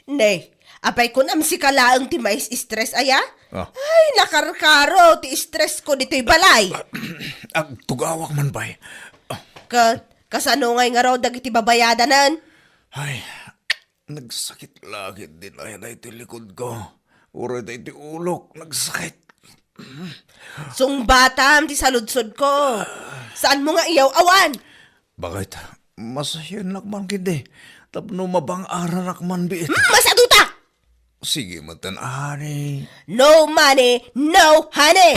Ne, apay kun am si kalaang ti mais stress aya? Ay, nakarkaro, ti stress ko dito'y balay.
Ag tugawak man bay.
Kasano ngay nga raw dagiti babayadanan?
Ay, nagsakit lagi din ay na iti likod ko. Uray na iti ulok, nagsakit.
Sungbatam ti saludsod ko. Saan mo nga iyaw awan?
Bakit? Masahin nakman kindi. Tapno mabang aranak man biit.
Masaduta!
Sige matan ani.
No money, no honey!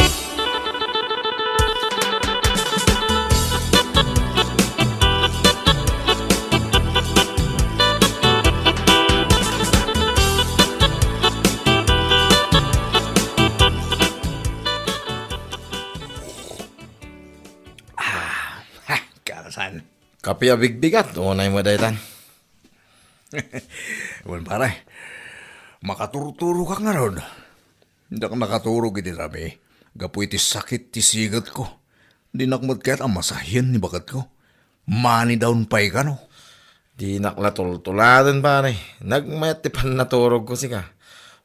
Ha, karasan.
Kapi abigbigat, unay mo daytan.
Wan pare, makaturuturo ka nga ron. Hindi ka nakaturo giti rami. Gapu iti sakit ti sigat ko. Di nakmat kaya't ang masahin ni bakat ko. Money down pay ka no.
Di naklatultuladan pare. Nagmayat ti pan naturog ko sika.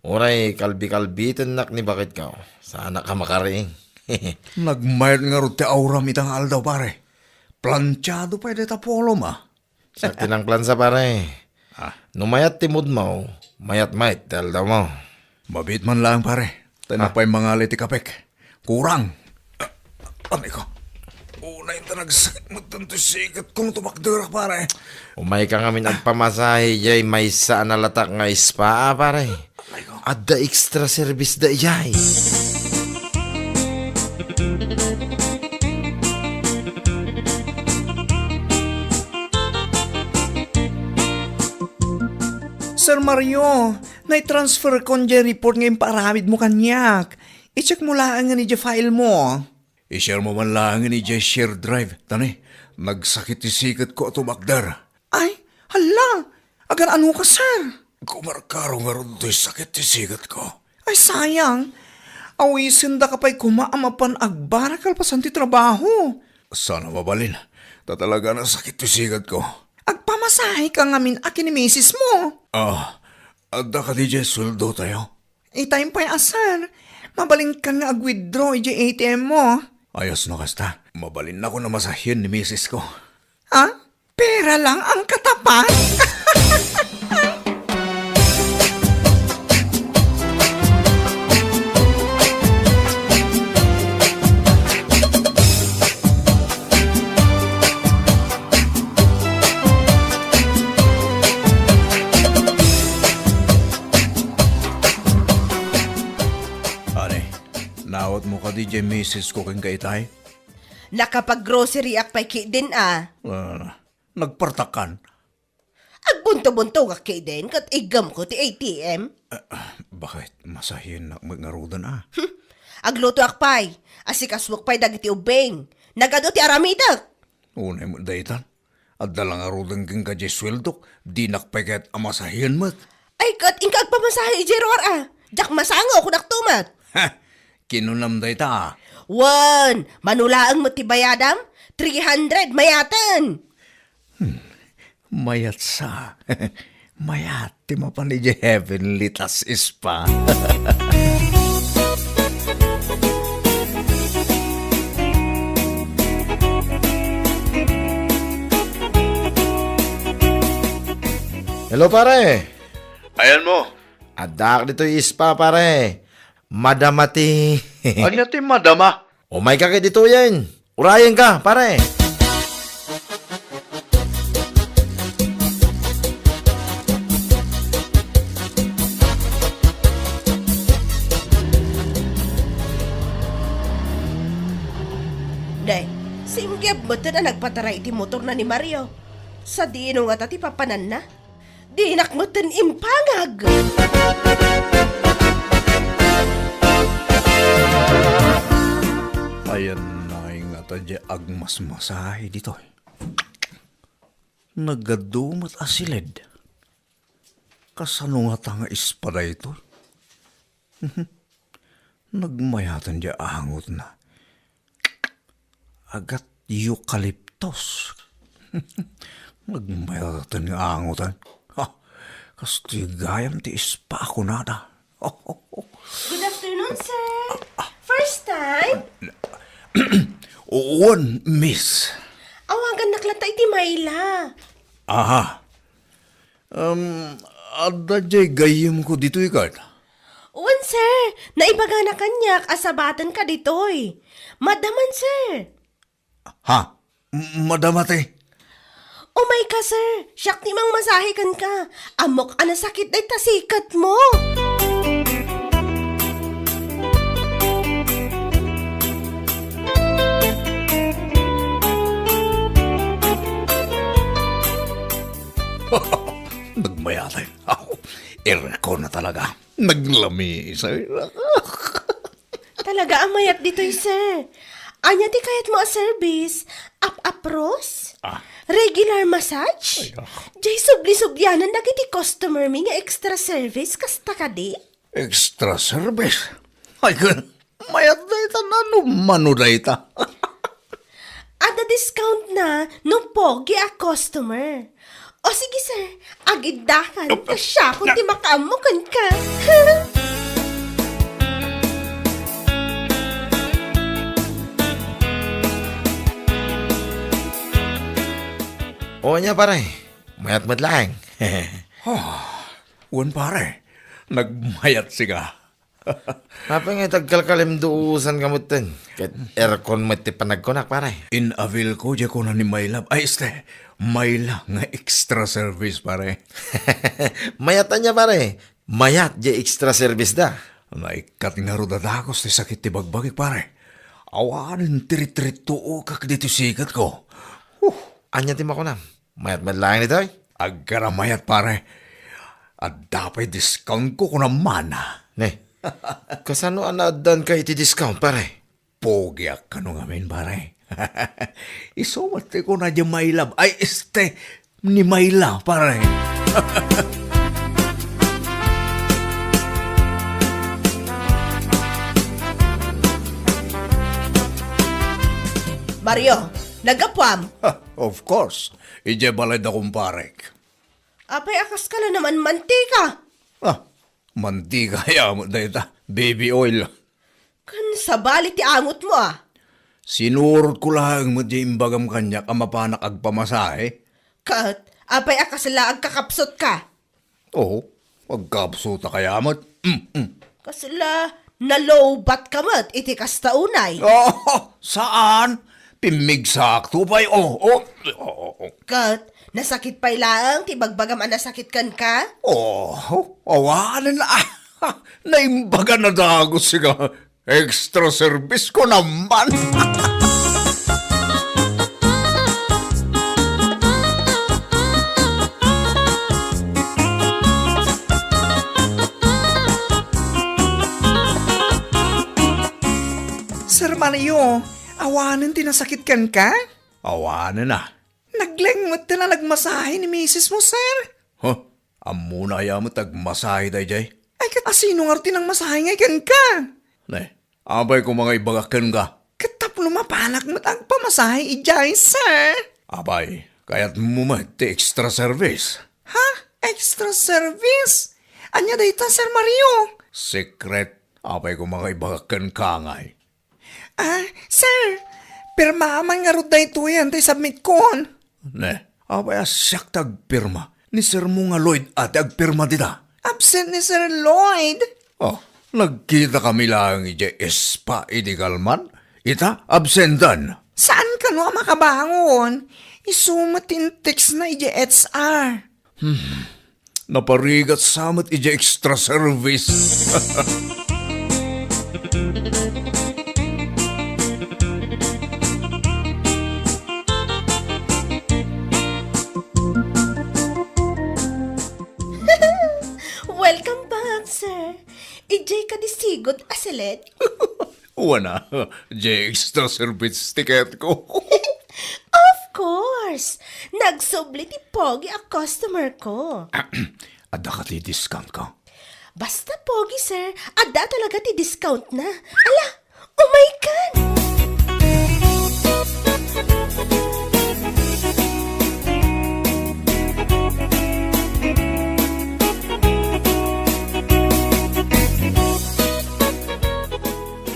Uray, kalbi-kalbitan nak ni bakit ka. Sana ka makariing.
Nagmayat nga ron ti auram itang aldaw pare. Planchado pa iti tapolo ma.
Sakti ng plansa pare. Numayat ti mood mo, mayat-mayat tel daw mo.
Mabit man lang pare. Tanapay mga liti kapek. Kurang. Anay ko. Unay ta nagsakit mo tanto sigat kong tumakdura pare.
Umay ka nga minagpamasahe jay may saan nalatak nga spa pare. At da extra service da jay.
Sir Mario, na-transfer ko niya report ngayon paramid mo kanyak. I-check mo lang nga ni file mo.
I-share mo man lang ni Jay share drive. Tani, nagsakit ti sigat ko ato bakdar.
Ay, hala, agar ano ka, sir?
Kumarkaro nga ron to'y sakit ti sigat ko.
Ay, sayang. Awisin da ka pa'y kumaamapan agbarakal pasan ti trabaho.
Sana mabalin. Tatalaga na sakit ti sigat ko.
Agpamasahe ka ngamin akin ni misis mo.
Adda ka di Jay suldo tayo.
Itime pa'y asar. Mabaling ka nga ag-withdraw i ATM mo.
Ayos na kasta. Mabalin na ko na masahin ni misis ko.
Ha? Pera lang ang katapat?
Nawat mo ka di Jay misis ko kang kaitay?
Nakapag-grocery ak pa'y kidin
Nagpartakan.
Agbunto-bunto ka kidin kat igam ko ti ATM.
Bakit? Masahin na ngarudan
Agluto ak pa'y. Asikaswak pa'y dagiti ubeng. Nagado ti aramidak.
Unay mo daytan. At dalang arudan kang ka Jay sweldo. Di nakpay kaya't amasahin mo't.
Ay kat ingkag pamasahe Jeror Jak masango ko naktumat.
Kinunam dayta
Wan, manulaang mo ti bayadam? 300 mayatan.
Mayat sa. Mayat. Ti mapan ni heavenly tas ispa.
Hello pare.
Ayan mo.
Adak dito ispa pare. Madamati.
Ano ti madama?
Umay ka kay dito yan. Urayan ka pare.
Day, singgib mo na nagpataray iti motor na ni Mario. Sa dino nga tati papanan na. Di nakmutan impangag.
Ayan na nga tadya agmasmasahe dito. Nagadumat asilid. Kasano nga tanga ispada ito? Nagmayatan dya angot na. Agat eucalyptus. Nagmayatan nga angotan. Kastigayam ti ispa ako nada.
Good afternoon,
naman, sir. First time?
Uwan, miss.
Awagan naklata iti Mayla.
Aha. Ada jay gayem ko dito ikat.
Uwan, sir. Naibaga na kanyak, asabatan ka ditoy. Madaman, sir.
Ha? Madamate.
Umay ka, sir. Siyak ni mang masahikan ka. Amok anasakit ay tasikat mo.
Nagmayatay. Erko na talaga. Naglami, sir.
Talaga amayat ditoy, sir. Anya ti kayat mo a service? Up-apros? Regular massage? Jay subli-subyanan na kiti customer mi nga extra service kasta ka di?
Extra service? Ay, mayat na ita na numano na ita.
Ada discount na no pogi a customer. O sige sir, agidakan ka siya kung di makaamukan ka.
O niya pare, mayat madlaeng.
Uwan pare, nagmayat siga.
Apa nga tagkalkalim duusan kamutin? Kahit aircon mo ti panagkonak pare.
Inavil ko dya ko na ni Maylab. Ay, Mayla nga extra service pare.
Mayatan niya pare. Mayat di extra service da.
Naikat nga rodadakos ti sakit ti bagbagik pare. Awanin tiri-tiri-tuo kak dito sikat ko.
Anya ti makunam. Mayat madlaeng nito eh.
Agkaramayat pare. At dapat discount ko naman.
Ne, kasano anaadan ka iti discount pare?
Pogyak ka nung amin pare. Isumate ko na di Maylab. Ay, ni Mayla pare.
Mario, nagapwam.
Of course. Ije balay da kumparek.
Apay akas ka na naman mantika.
Mantika yamot na ita. Baby oil.
Kan sabali ti amot mo ah.
Sinurot ko lang mo di imbagam kanyak ang mapanak agpamasahe.
Kat, apay akas laag kakapsot ka.
Oo, agkapsuta kaya mot.
Kasla, nalobat ka mat, iti kasta unay.
Saan? Pimigsak tupay.
Kat, nasakit pa'y lang, ti bagbagam ang nasakit kan ka?
Awanan na. Naimbaga na dagos siga. Extra service ko naman.
Sir Mario, awanan tinasakit kan ka?
Awanan na.
Naglengmot na nagmasahe ni misis mo, sir.
Amuna ya mo tagmasahe day jay.
Ay, asino nga tinang masahe ngay kan ka?
Abay ko mga ibagakan ka.
Kataplo mapanak mo ang pamasahe ijay, sir.
Abay, kaya't mo ti extra service.
Ha? Extra service? Anya dayta, Sir Mario?
Secret. Abay ko mga ibagakan ka ngay.
Sir, pirmaman nga ro dayto yan, tay submit kon.
Abay asyak tagpirma. Ni Sir mo nga Lloyd at agpirma dita.
Absent ni Sir Lloyd.
Nagkita kami lang ije espa idigalman. Ita, absentan.
Saan ka no makabangon? Isumatin text na ije HR.
Naparigat samat ije extra service.
Welcome back, sir. Ijay ka disigot asilet.
Wana, ije extra service ticket ko.
Of course. Nagsubli ti pogi a customer ko.
Ada ka ti discount ka.
Basta pogi, sir. Ada talaga ti discount na. Ala, oh my God!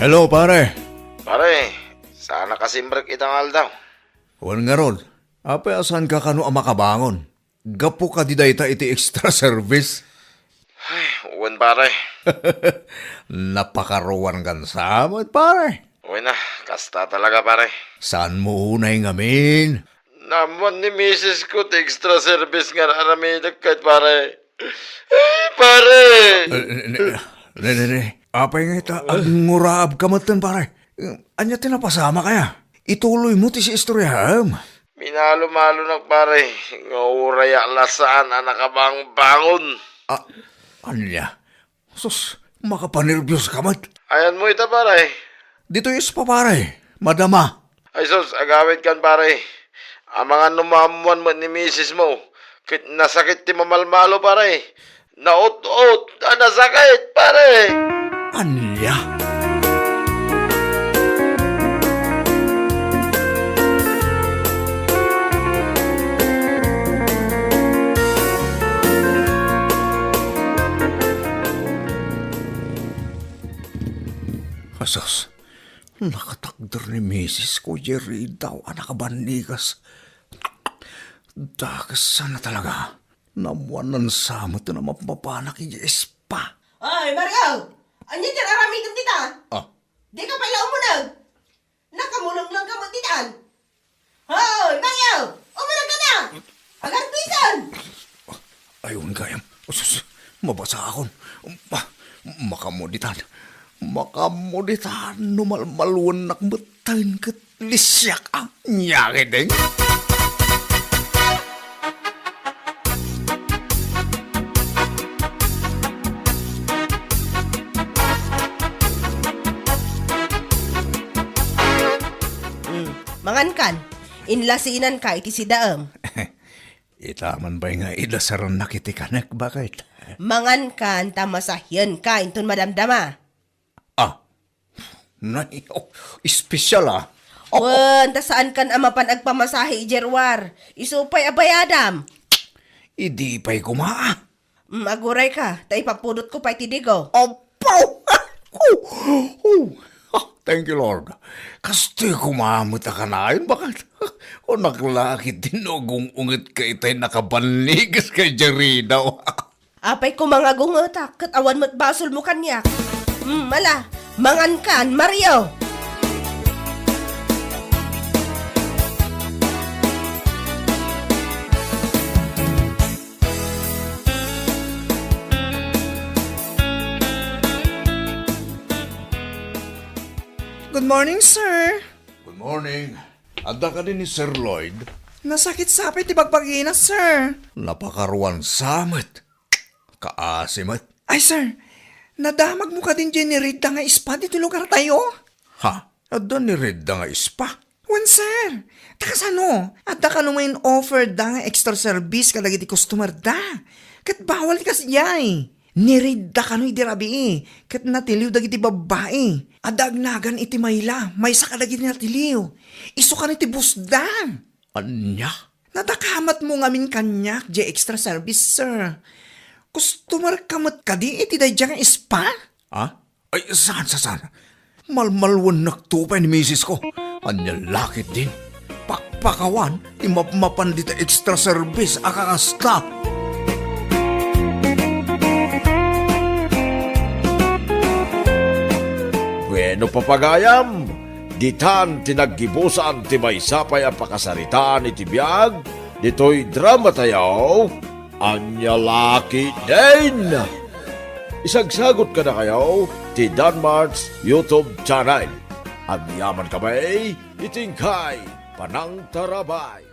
Hello, pare.
Pare, sana kasimbrek itang aldaw.
Huwag nga ron. Apay asan ka kano ang makabangon? Gapo ka di dayta iti extra service.
Ay, uwan pare.
Napakaruan kan samot, pare.
Uwan na, kasta talaga pare.
Saan mo unay ngamin?
Naman ni Mrs. ko, extra service nga naramidag kahit pare. Ay, pare!
Apay nga ita, ang nguraab kamatan, pare. Anya tinapasama kaya? Ituloy mo ti si istoryaham.
Minalo-malo ng pare. Nguraya lasaan ang nakabang bangon.
Anya? Sus, makapanervyos ka mat.
Ayan mo ita pare.
Dito is pa, pare. Madama.
Ay sus, agawit kan pare. Ang mga numamuan mo ni Mrs. mo. Kit nasakit ti mamalmalo pare. Naut-ut, nasakit pare.
Anya? Asos, nakatakder ni Mrs. ko, Jerry daw, anak kabanigas. Dakas sana talaga. Namuanan sa mo ito na mapapanak yes pa.
Ay, Mario! Anya dyan aramigan tita?
Ah,
Di ka pala umunag. Nakamunag lang ka mo titaan. Hoy, Mario! Umunag ka na! Agarpisan!
ayun kayam. Asos, mabasa akon. Makamuditan. Makamuditan. Numalmaluan nakmatayin kat lisyak ang nyakideng.
Mangankan, inlasinan ka iti si Daem.
Itaman ba nga idasaran nakitikanak bakit?
Mangankan, tamasahyan ka intun madamdama.
Nay, espesyal ah.
Wan, saan kan amapan agpamasahe ijerwar. Isupay abayadam.
Idi pa'y kumaa.
Aguray ka, ta ipapudot ko pa iti digo.
Opo! Thank you, Lord. Kasto'y kumamot ka na yun. Bakit? O naglakit dinugong ungit ka itay nakabanigas kay Jerry daw.
Apay ko mga gungotak, katawan mo't basol mo kanyak. Mala, mangankan, Mario.
Good morning, sir.
Good morning. Ada ka din ni Sir Lloyd.
Nasakit sapit ti bagpagina, sir.
Napakaruan samit. Kaasimat.
Ay, sir. Nadamag mo ka din dyan ni Rita nga ispa dito lugar tayo.
Ha? Ada ni Red nga ispa.
Wan, sir. Takas ano? Adda ka naman offer da nga extra service kalagi di customer da. Kat bawal ti kasiyay. Nirida ka no idirabi kat natiliw dagiti babae. Adagnagan iti mayla, may sakalagi natiliw. Iso ka iti busda.
Anya?
Natakamat mo ngamin kanyak, di extra service, sir. Customer kamat ka di iti day nga ispa?
Ha? Ay, saan? Malmalwan nagtupay ni misis ko. Anya lakit din. Pakpakawan, imapmapan dita extra service akakasta.
Bueno papagayam, ditan tinaggibusan ti may sapay ang pakasaritaan iti biyag, dito'y drama tayaw, anya laki din. Isagsagot ka na kayo, ti Danmar's YouTube channel. Ang yaman kamay, itingkay, panang tarabay.